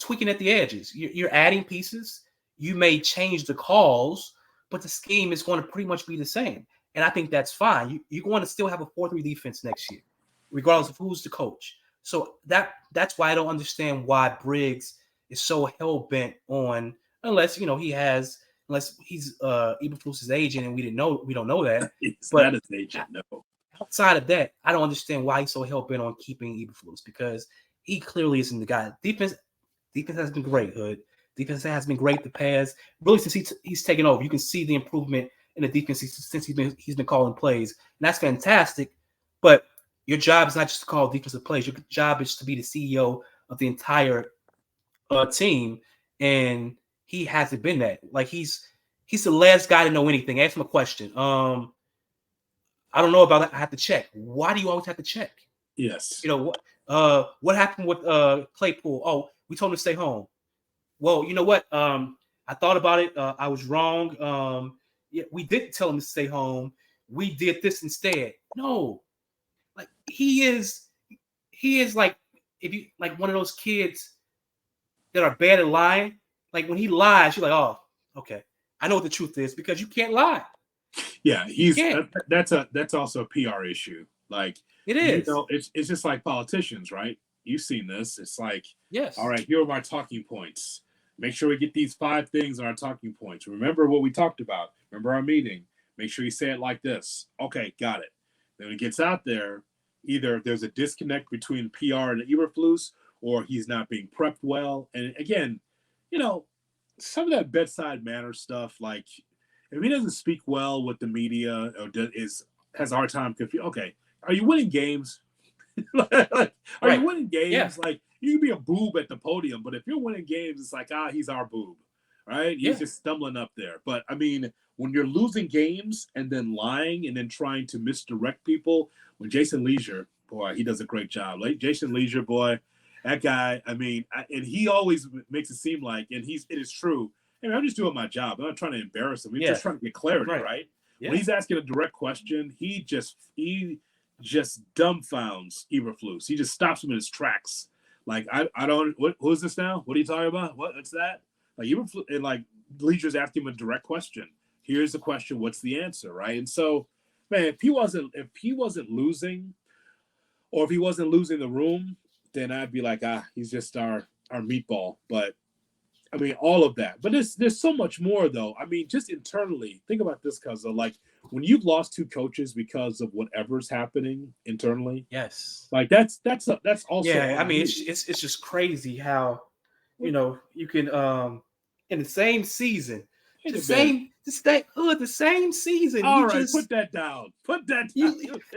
tweaking at the edges. You're adding pieces. You may change the calls, but the scheme is going to pretty much be the same. And I think that's fine. You're going to still have a 4-3 defense next year, regardless of who's the coach. So that's why I don't understand why Briggs is so hell-bent on, unless he's Eberflus's agent and we don't know that. It's not his agent, no. Outside of that, I don't understand why he's so hell-bent on keeping Eberflus, because he clearly isn't the guy. Defense has been great, Hood. Defense has been great the past, really, since he's taken over. You can see the improvement in the defense since he's been calling plays, and that's fantastic. But your job is not just to call defensive plays. Your job is to be the CEO of the entire team, and he hasn't been that. Like he's the last guy to know anything. Ask him a question. I don't know about that. I have to check. Why do you always have to check? Yes. What happened with Claypool? Oh, we told him to stay home. Well, you know what? I thought about it. I was wrong. Yeah, we didn't tell him to stay home. We did this instead. No, like he is like, if you like one of those kids that are bad at lying. Like when he lies, you're like, oh, okay, I know what the truth is, because you can't lie. Yeah, that's also a PR issue. Like it is. It's just like politicians, right? You've seen this. It's like, yes, all right, here are my talking points. Make sure we get these 5 things on our talking points. Remember what we talked about. Remember our meeting. Make sure you say it like this. Okay, got it. Then when it gets out there, either there's a disconnect between PR and Eberflus, or he's not being prepped well. And again, some of that bedside manner stuff, like if he doesn't speak well with the media or has a hard time confusing. Okay, are you winning games? Are you winning games? Yeah. Like you can be a boob at the podium, but if you're winning games, it's like, he's our boob, right? He's just stumbling up there. But I mean, when you're losing games and then lying and then trying to misdirect people, when Jason Leisure, boy, he does a great job. Like Jason Leisure, boy, that guy. I mean, and he always makes it seem like, and it is true. I mean, I'm just doing my job. I'm not trying to embarrass him. We're just trying to get clarity, right? Yeah. When he's asking a direct question, he just dumbfounds Eberflus. He just stops him in his tracks. Like, I don't, who is this now? What are you talking about? What's that? Like Eberflus, and like Leisure's asking him a direct question. Here's the question. What's the answer? Right. And so, man, if he wasn't losing, or if he wasn't losing the room, then I'd be like, he's just our meatball. But I mean, all of that. But there's so much more, though. I mean, just internally, think about this, because like when you've lost 2 coaches because of whatever's happening internally. Yes. Like that's also. Yeah, I mean, it's just crazy how, you can in the same season, the same season. All right, put that down. Put that down.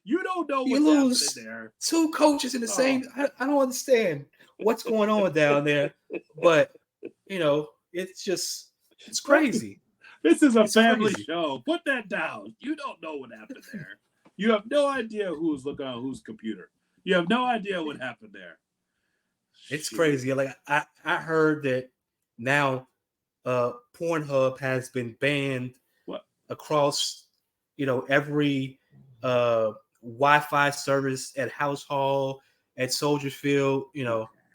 You don't know what's happening there. 2 coaches in the same. I don't understand what's going on down there, but it's crazy. This is a family show. Put that down. You don't know what happened there. You have no idea who's looking on whose computer. You have no idea what happened there. It's crazy. Like I heard that now Pornhub has been banned What? across, every Wi-Fi service at House Hall, at Soldier Field.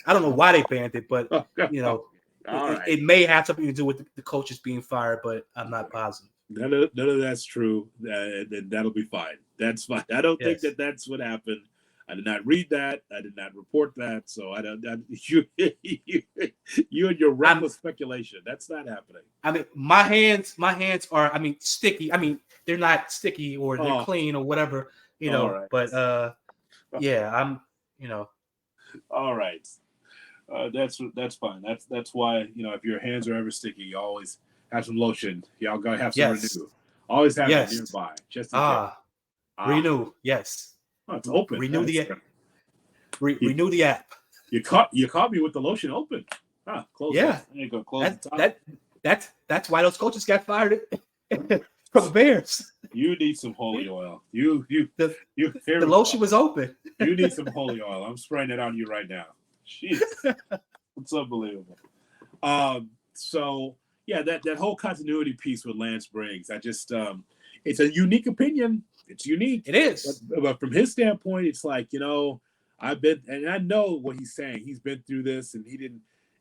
I don't know why they banned it, but you know, All right. it may have something to do with the coaches being fired, but I'm not positive. None of that's true. That'll be fine. That's fine. I don't think Yes. that's what happened. I did not read that. I did not report that. So I don't. You and your reckless speculation. That's not happening. I mean, my hands are, sticky. I mean, they're not sticky or they're clean or whatever, All right. But yeah, I'm, All right. That's fine. That's why if your hands are ever sticky, you always have some lotion. Y'all gotta have some Renew. Always have it nearby, just in case. Renew. Yes. Oh, it's open. Renew renew the app. You caught me with the lotion open. Close. Yeah. There you go. Close the top. That's why those coaches got fired from the Bears. You need some holy oil. The lotion was open. You need some holy oil. I'm spraying it on you right now. Jeez. It's unbelievable. So yeah, that whole continuity piece with Lance Briggs, I just it's a unique opinion. It's unique. It is. But from his standpoint, it's like, I've been, and I know what he's saying. He's been through this, and he didn't,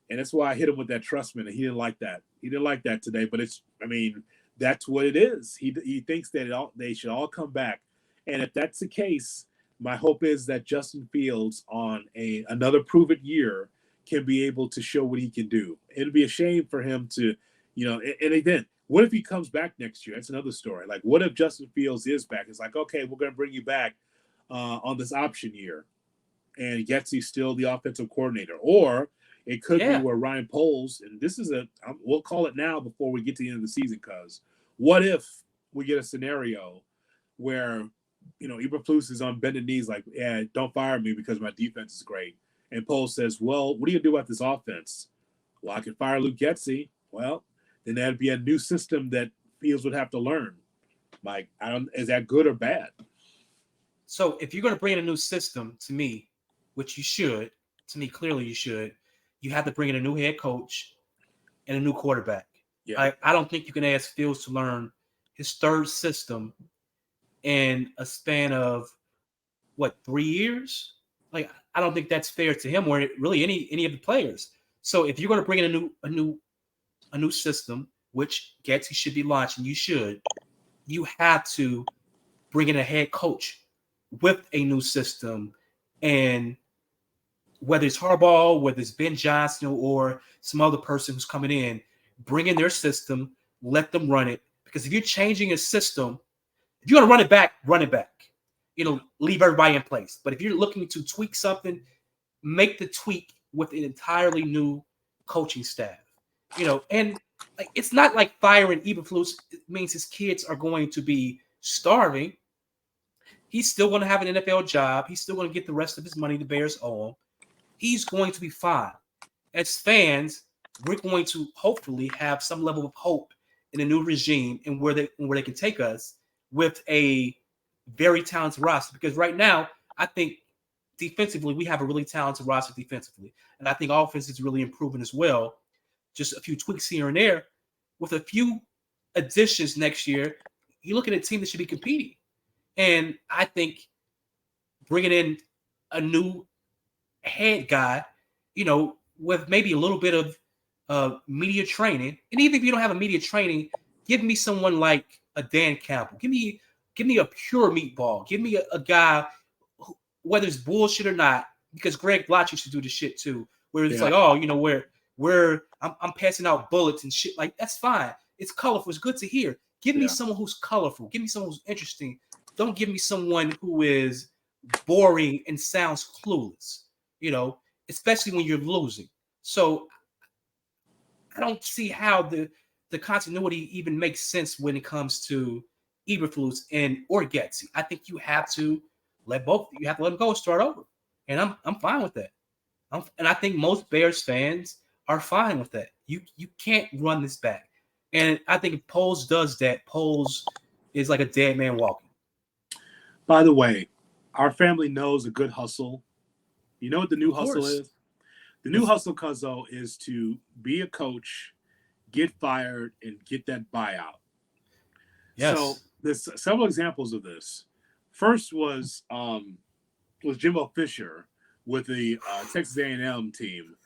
and that's why I hit him with that trustman, and he didn't like that. He didn't like that today, but that's what it is. He thinks that they should all come back, and if that's the case, my hope is that Justin Fields on another proven year can be able to show what he can do. It'd be a shame for him to, and again, what if he comes back next year? That's another story. Like, what if Justin Fields is back? It's like, okay, we're going to bring you back on this option year, and Getsy's still the offensive coordinator. Or it could be where Ryan Poles, and this is we'll call it now before we get to the end of the season, because what if we get a scenario where, Eberflus is on bended knees like, yeah, don't fire me because my defense is great. And Poles says, well, what do you do about this offense? Well, I can fire Luke Getsy. Well, then that'd be a new system that Fields would have to learn. Like, is that good or bad? So if you're going to bring in a new system, to me, which you should, clearly you should, you have to bring in a new head coach and a new quarterback. Yeah. I don't think you can ask Fields to learn his third system in a span of 3 years? Like, I don't think that's fair to him or really any of the players. So if you're going to bring in a new system, which Getsy should be launching, you have to bring in a head coach with a new system. And whether it's Harbaugh, whether it's Ben Johnson or some other person who's coming in, bring in their system, let them run it. Because if you're changing a system, if you're going to run it back. Leave everybody in place. But if you're looking to tweak something, make the tweak with an entirely new coaching staff. And like, it's not like firing Eberflus means his kids are going to be starving. He's still going to have an NFL job. He's still going to get the rest of his money the Bears owe him. He's going to be fine. As fans, we're going to hopefully have some level of hope in a new regime and where they can take us with a very talented roster. Because right now, I think defensively, we have a really talented roster defensively. And I think offense is really improving as well. Just a few tweaks here and there. With a few additions next year, you look at a team that should be competing. And I think bringing in a new head guy, with maybe a little bit of media training, and even if you don't have a media training, give me someone like a Dan Campbell. Give me a pure meatball. Give me a guy, whether it's bullshit or not, because Greg Bloch used to do the shit too, where it's like, where I'm passing out bullets and shit. Like, that's fine. It's colorful. It's good to hear. Give me someone who's colorful. Give me someone who's interesting. Don't give me someone who is boring and sounds clueless, especially when you're losing. So I don't see how the continuity even makes sense when it comes to Eberflus or Getsy. I think you have to let them go and start over. And I'm fine with that. And I think most Bears fans are fine with that. You can't run this back. And I think if Poles does that, Poles is like a dead man walking. By the way, our family knows a good hustle. You know what the new hustle is? The new hustle, Cuzzo, is to be a coach, get fired, and get that buyout. So Yes. there's several examples of this. First was Jimbo Fisher with the Texas A&M team,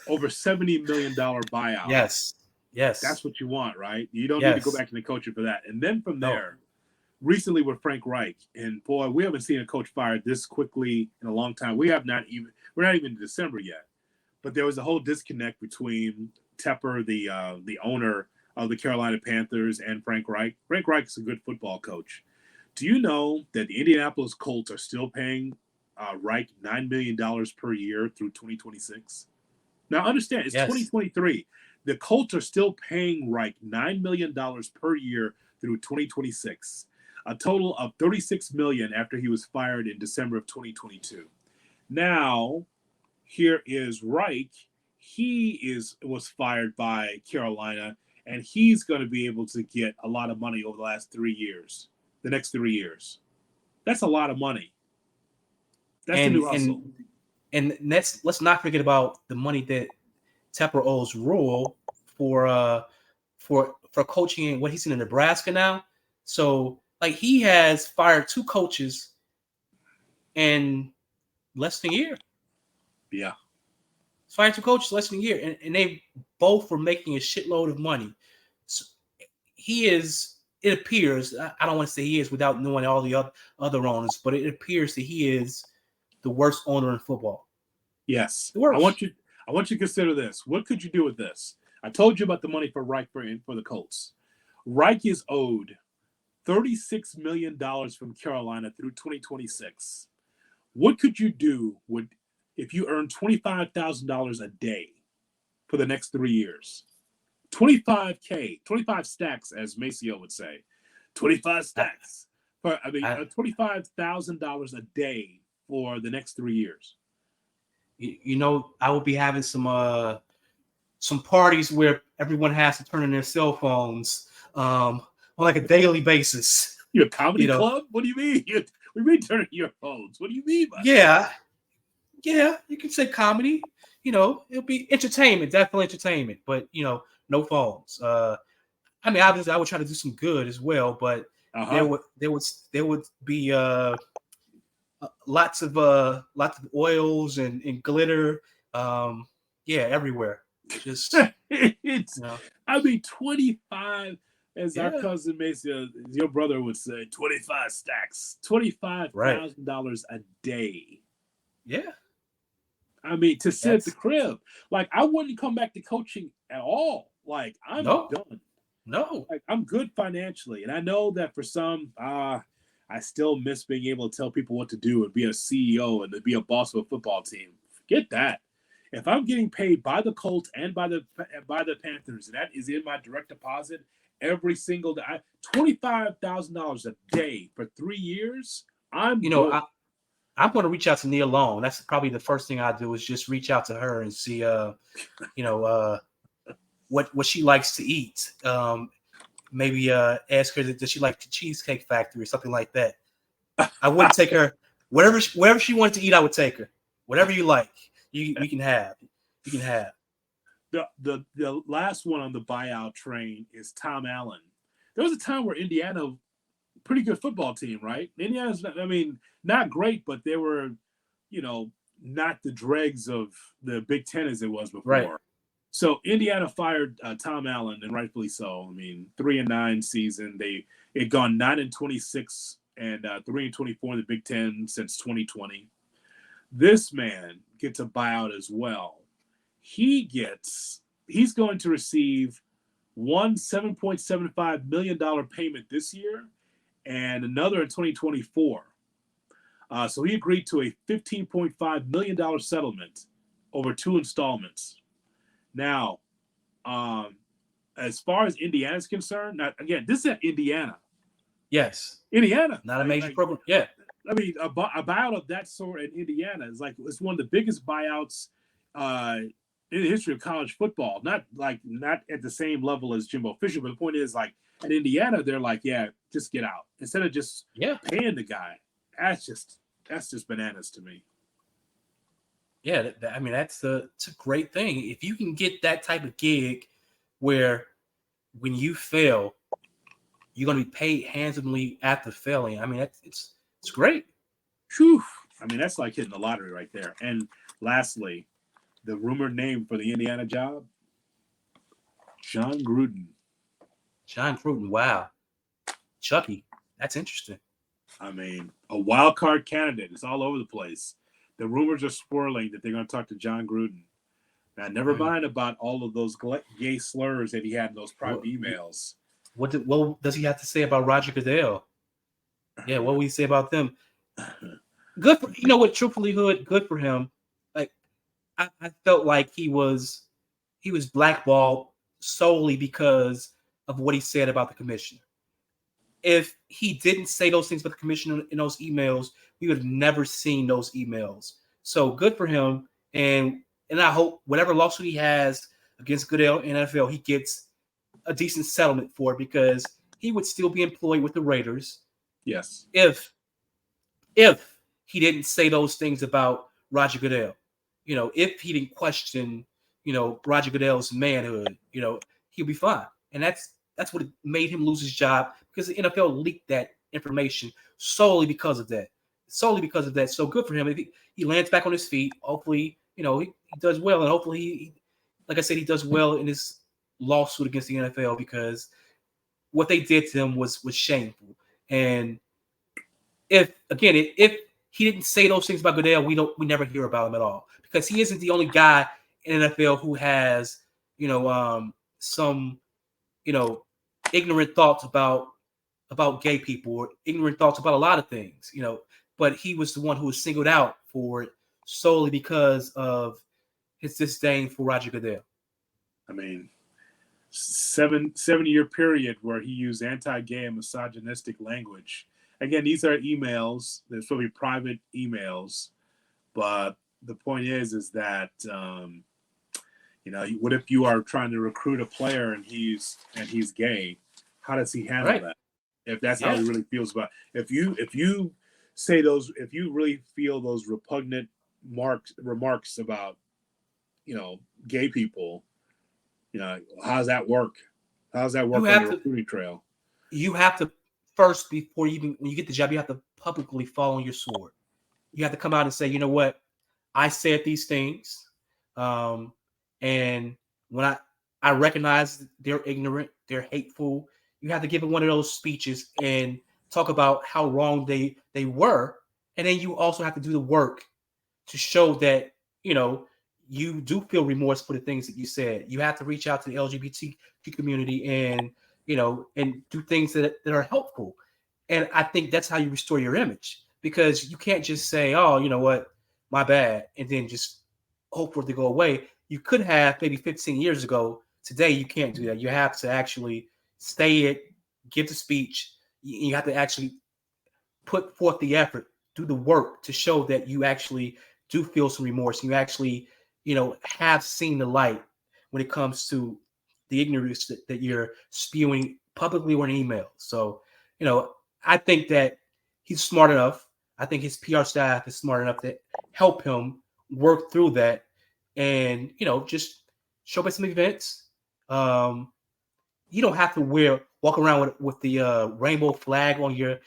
over $70 million buyout. Yes. Yes. That's what you want, right? You don't need to go Yes. back into coaching for that. And then from No. there, recently with Frank Reich, and boy, we haven't seen a coach fired this quickly in a long time. We're not even in December yet, but there was a whole disconnect between Tepper, the owner of the Carolina Panthers, and Frank Reich. Frank Reich is a good football coach. Do you know that the Indianapolis Colts are still paying Reich $9 million per year through 2026? Now, understand, it's Yes. 2023. The Colts are still paying Reich $9 million per year through 2026, a total of $36 million after he was fired in December of 2022. Now, here is Reich. He was fired by Carolina, and he's going to be able to get a lot of money over the next 3 years. That's a lot of money. That's the And new hustle. let's not forget about the money that Tepper owes Rule for coaching what he's in Nebraska now. So like he has fired 2 coaches in less than a year. Yeah. He's fired 2 coaches less than a year, and they both were making a shitload of money. So he is. It appears, I don't want to say he is without knowing all the other owners, but it appears that he is the worst owner in football. Yes. The worst. I want you to consider this. What could you do with this? I told you about the money for Reich for the Colts. Reich is owed $36 million from Carolina through 2026. What could you do if you earn $25,000 a day for the next 3 years? 25K, 25 stacks, as Maceo would say. 25 stacks. $25,000 a day for the next 3 years. You know, I will be having some parties where everyone has to turn in their cell phones on like a daily basis. You're a comedy club? What do you mean? We mean turning your phones. What do you mean by that? Yeah, you can say comedy. You know, it'll be entertainment, definitely entertainment, but no phones. I mean, obviously, I would try to do some good as well, but there would be lots of oils and glitter, everywhere. Just I mean, 25, as our cousin Macy, your brother would say, 25 stacks, $25,000 a day. Yeah. I mean, to sit at the crib, like I wouldn't come back to coaching at all. Like I'm done. No, like I'm good financially, and I know that for some, I still miss being able to tell people what to do and be a CEO and to be a boss of a football team. Forget that. If I'm getting paid by the Colts and by the Panthers, and that is in my direct deposit every single day, $25,000 a day for 3 years, I'm good. I'm going to reach out to Nia Long. That's probably the first thing I do is just reach out to her and see, what she likes to eat. Maybe ask her, does she like the Cheesecake Factory or something like that? I wouldn't take her wherever she wanted to eat. I would take her. Whatever you like, we can have. You can have. The last one on the buyout train is Tom Allen. There was a time where Indiana, pretty good football team, right? Indiana's, not great, but they were, not the dregs of the Big Ten as it was before. Right. So Indiana fired Tom Allen, and rightfully so. 3-9 season. They had gone 9-26 and 3-24 in the Big Ten since 2020. This man gets a buyout as well. He's going to receive one $7.75 million payment this year and another in 2024. So he agreed to a $15.5 million settlement over 2 installments. Now, as far as Indiana's concerned, this is at Indiana. Yes. Indiana. Not a major program. Yeah. A buyout of that sort in Indiana is it's one of the biggest buyouts in the history of college football. Not at the same level as Jimbo Fisher, but the point is, at Indiana, they're just get out instead of just paying the guy. That's just bananas to me. Yeah, it's a great thing if you can get that type of gig where when you fail, you're going to be paid handsomely after failing. I mean, it's great. Whew. I mean, that's like hitting the lottery right there. And lastly, the rumored name for the Indiana job, John Gruden. John Gruden, wow. Chucky, that's interesting. I mean, a wild card candidate. It's all over the place. The rumors are swirling that they're going to talk to John Gruden. Now, never mind about all of those gay slurs that he had in those private emails. What does he have to say about Roger Goodell? Yeah, what would he say about them? Good for, you know what, truthfully, Hood, good for him. Like, I felt like he was blackballed solely because of what he said about the commissioner. If he didn't say those things about the commissioner in those emails, we would have never seen those emails. So good for him, and I hope whatever lawsuit he has against Goodell and NFL, he gets a decent settlement for it, because he would still be employed with the Raiders. Yes. If he didn't say those things about Roger Goodell, you know, if he didn't question, you know, Roger Goodell's manhood, you know, he'll be fine. And that's what made him lose his job, because the NFL leaked that information solely because of that. So good for him. If he lands back on his feet, hopefully, you know, he does well, and hopefully, like I said, he does well in his lawsuit against the NFL, because what they did to him was shameful. And if he didn't say those things about Goodell, we never hear about him at all, because he isn't the only guy in NFL who has, you know, some, you know, ignorant thoughts about gay people, or ignorant thoughts about a lot of things, you know, but he was the one who was singled out for it solely because of his disdain for Roger Goodell. I mean, 7-year period where he used anti-gay and misogynistic language. Again, these are emails. They're supposed to be private emails, but the point is that you know, what if you are trying to recruit a player and he's gay? How does he handle that? If that's how he really feels about it. If you say those, if you really feel those repugnant remarks about, you know, gay people, you know, how does that work? How does that work on the recruiting trail? You have to first, before when you get the job, you have to publicly fall on your sword. You have to come out and say, you know what, I said these things, and when I recognize they're ignorant, they're hateful, you have to give it one of those speeches and talk about how wrong they were, and then you also have to do the work to show that, you know, you do feel remorse for the things that you said. You have to reach out to the LGBTQ community and, you know, and do things that are helpful. And I think that's how you restore your image, because you can't just say, oh, you know what, my bad, and then just hope for it to go away. You could have maybe 15 years ago. Today, you can't do that. You have to actually say it, give the speech. You have to actually put forth the effort, do the work to show that you actually do feel some remorse. You actually, you know, have seen the light when it comes to the ignorance that you're spewing publicly or in email. So, you know, I think that he's smart enough. I think his PR staff is smart enough to help him work through that, and, you know, just show up at some events. You don't have to walk around with the rainbow flag on your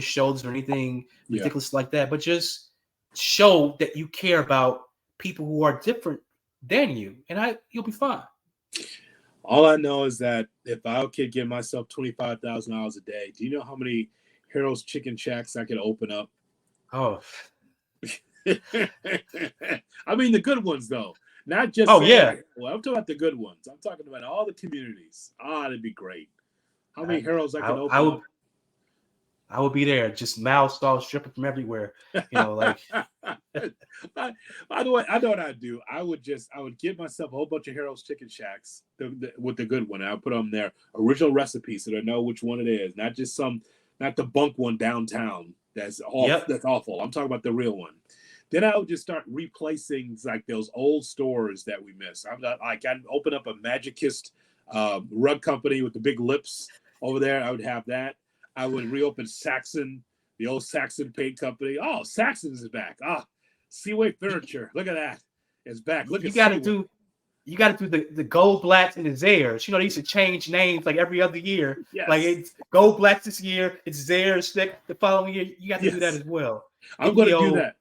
shoulders or anything ridiculous like that, but just show that you care about people who are different than you, and you'll be fine. All I know is that if I could give myself $25,000 a day, do you know how many Harold's Chicken Shacks I could open up? Oh, I mean the good ones though, not just. Oh yeah. Well, I'm talking about the good ones. I'm talking about all the communities. that'd be great. How many Harold's I could open up? I would be there, just mouth stalls dripping from everywhere. You know, like. By the way, I know what I'd do. I would give myself a whole bunch of Harold's Chicken Shacks with the good one. I would put them there, original recipes, so I know which one it is, not the bunk one downtown. That's awful. That's awful. I'm talking about the real one. Then I would just start replacing like those old stores that we miss. I'd open up a Magicist rug company with the big lips over there. I would have that. I would reopen Saxon, the old Saxon paint company. Oh, Saxon's is back. Seaway Furniture. Look at that. It's back. Look, you you got to do the Goldblatts and the Zares. You know, they used to change names like every other year. Yes. Like it's Goldblatts this year, it's Zares the following year. You got to do that as well. I'm going to do that.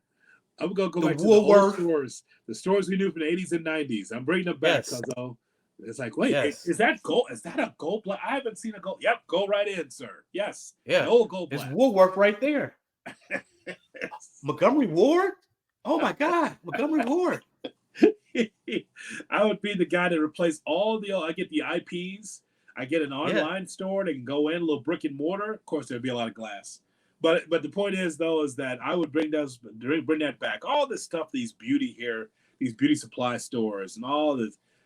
I'm going to go the back to Woolworth. the old stores, the stores we knew from the 80s and 90s. I'm bringing them back, Cuzzo. It's like, wait, is that gold? Is that a Goldblatt? I haven't seen a gold. Yep, go right in, sir. Yes. Yeah. The old Goldblatt. There's Woolworth right there. Montgomery Ward? Oh my God, Montgomery Ward. I would be the guy to replace all the. I get the IPs. I get an online store. They can go in a little brick and mortar. Of course, there'd be a lot of glass. But the point is though is that I would bring that back. All this stuff, these beauty supply stores, and all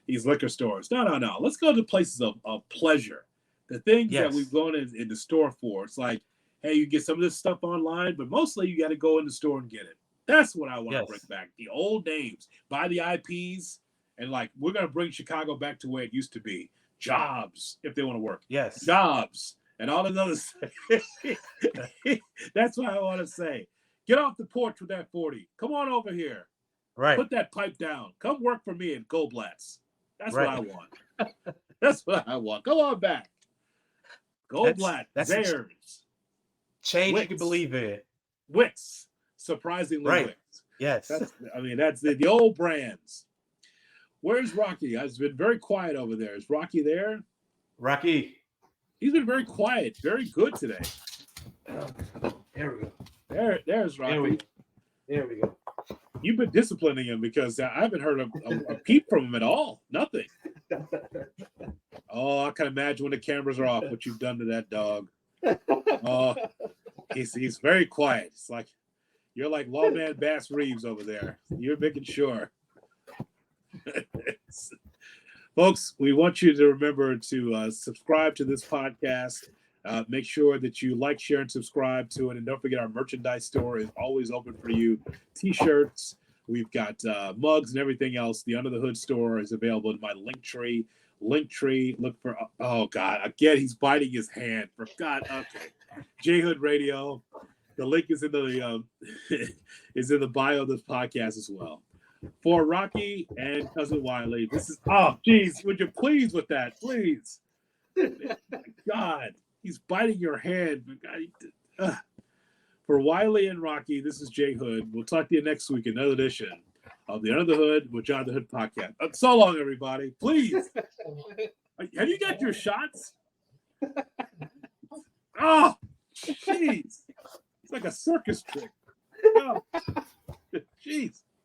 these liquor stores. No. Let's go to places of pleasure. The things that we've gone in the store for. It's like, hey, you get some of this stuff online, but mostly you got to go in the store and get it. That's what I want to bring back. The old names, buy the IPs, and like we're gonna bring Chicago back to where it used to be. Jobs, if they want to work. Yes. Jobs and all of those. That's what I want to say. Get off the porch with that 40. Come on over here. Right. Put that pipe down. Come work for me in Goldblatts. That's what I want. That's what I want. Go on back. Goldblatt. Zares. Change Wicks. You can believe in. Wicks. Surprisingly Wicks. Yes. That's the old brands. Where's Rocky? I've been very quiet over there. Is Rocky there? Rocky. He's been very quiet. Very good today. There we go. There's Rocky. There we go. You've been disciplining him because I haven't heard a peep from him at all. Nothing. Oh, I can imagine when the cameras are off what you've done to that dog. Oh, he's very quiet. It's like you're like Lawman Bass Reeves over there. You're making sure. Folks, we want you to remember to subscribe to this podcast. Make sure that you like, share, and subscribe to it. And don't forget our merchandise store is always open for you. T-shirts, we've got mugs and everything else. The Under the Hood store is available in my Linktree. Look for, oh God, again, he's biting his hand. For God, okay. J-Hood Radio. The link is in the bio of this podcast as well. For Rocky and Cousin Wiley, this is, oh, geez, would you please with that, please? God, he's biting your hand. For Wiley and Rocky, this is Jay Hood. We'll talk to you next week, another edition of the Under the Hood with John the Hood podcast. So long, everybody. Please. Have you got your shots? Oh, jeez. It's like a circus trick. Oh, jeez.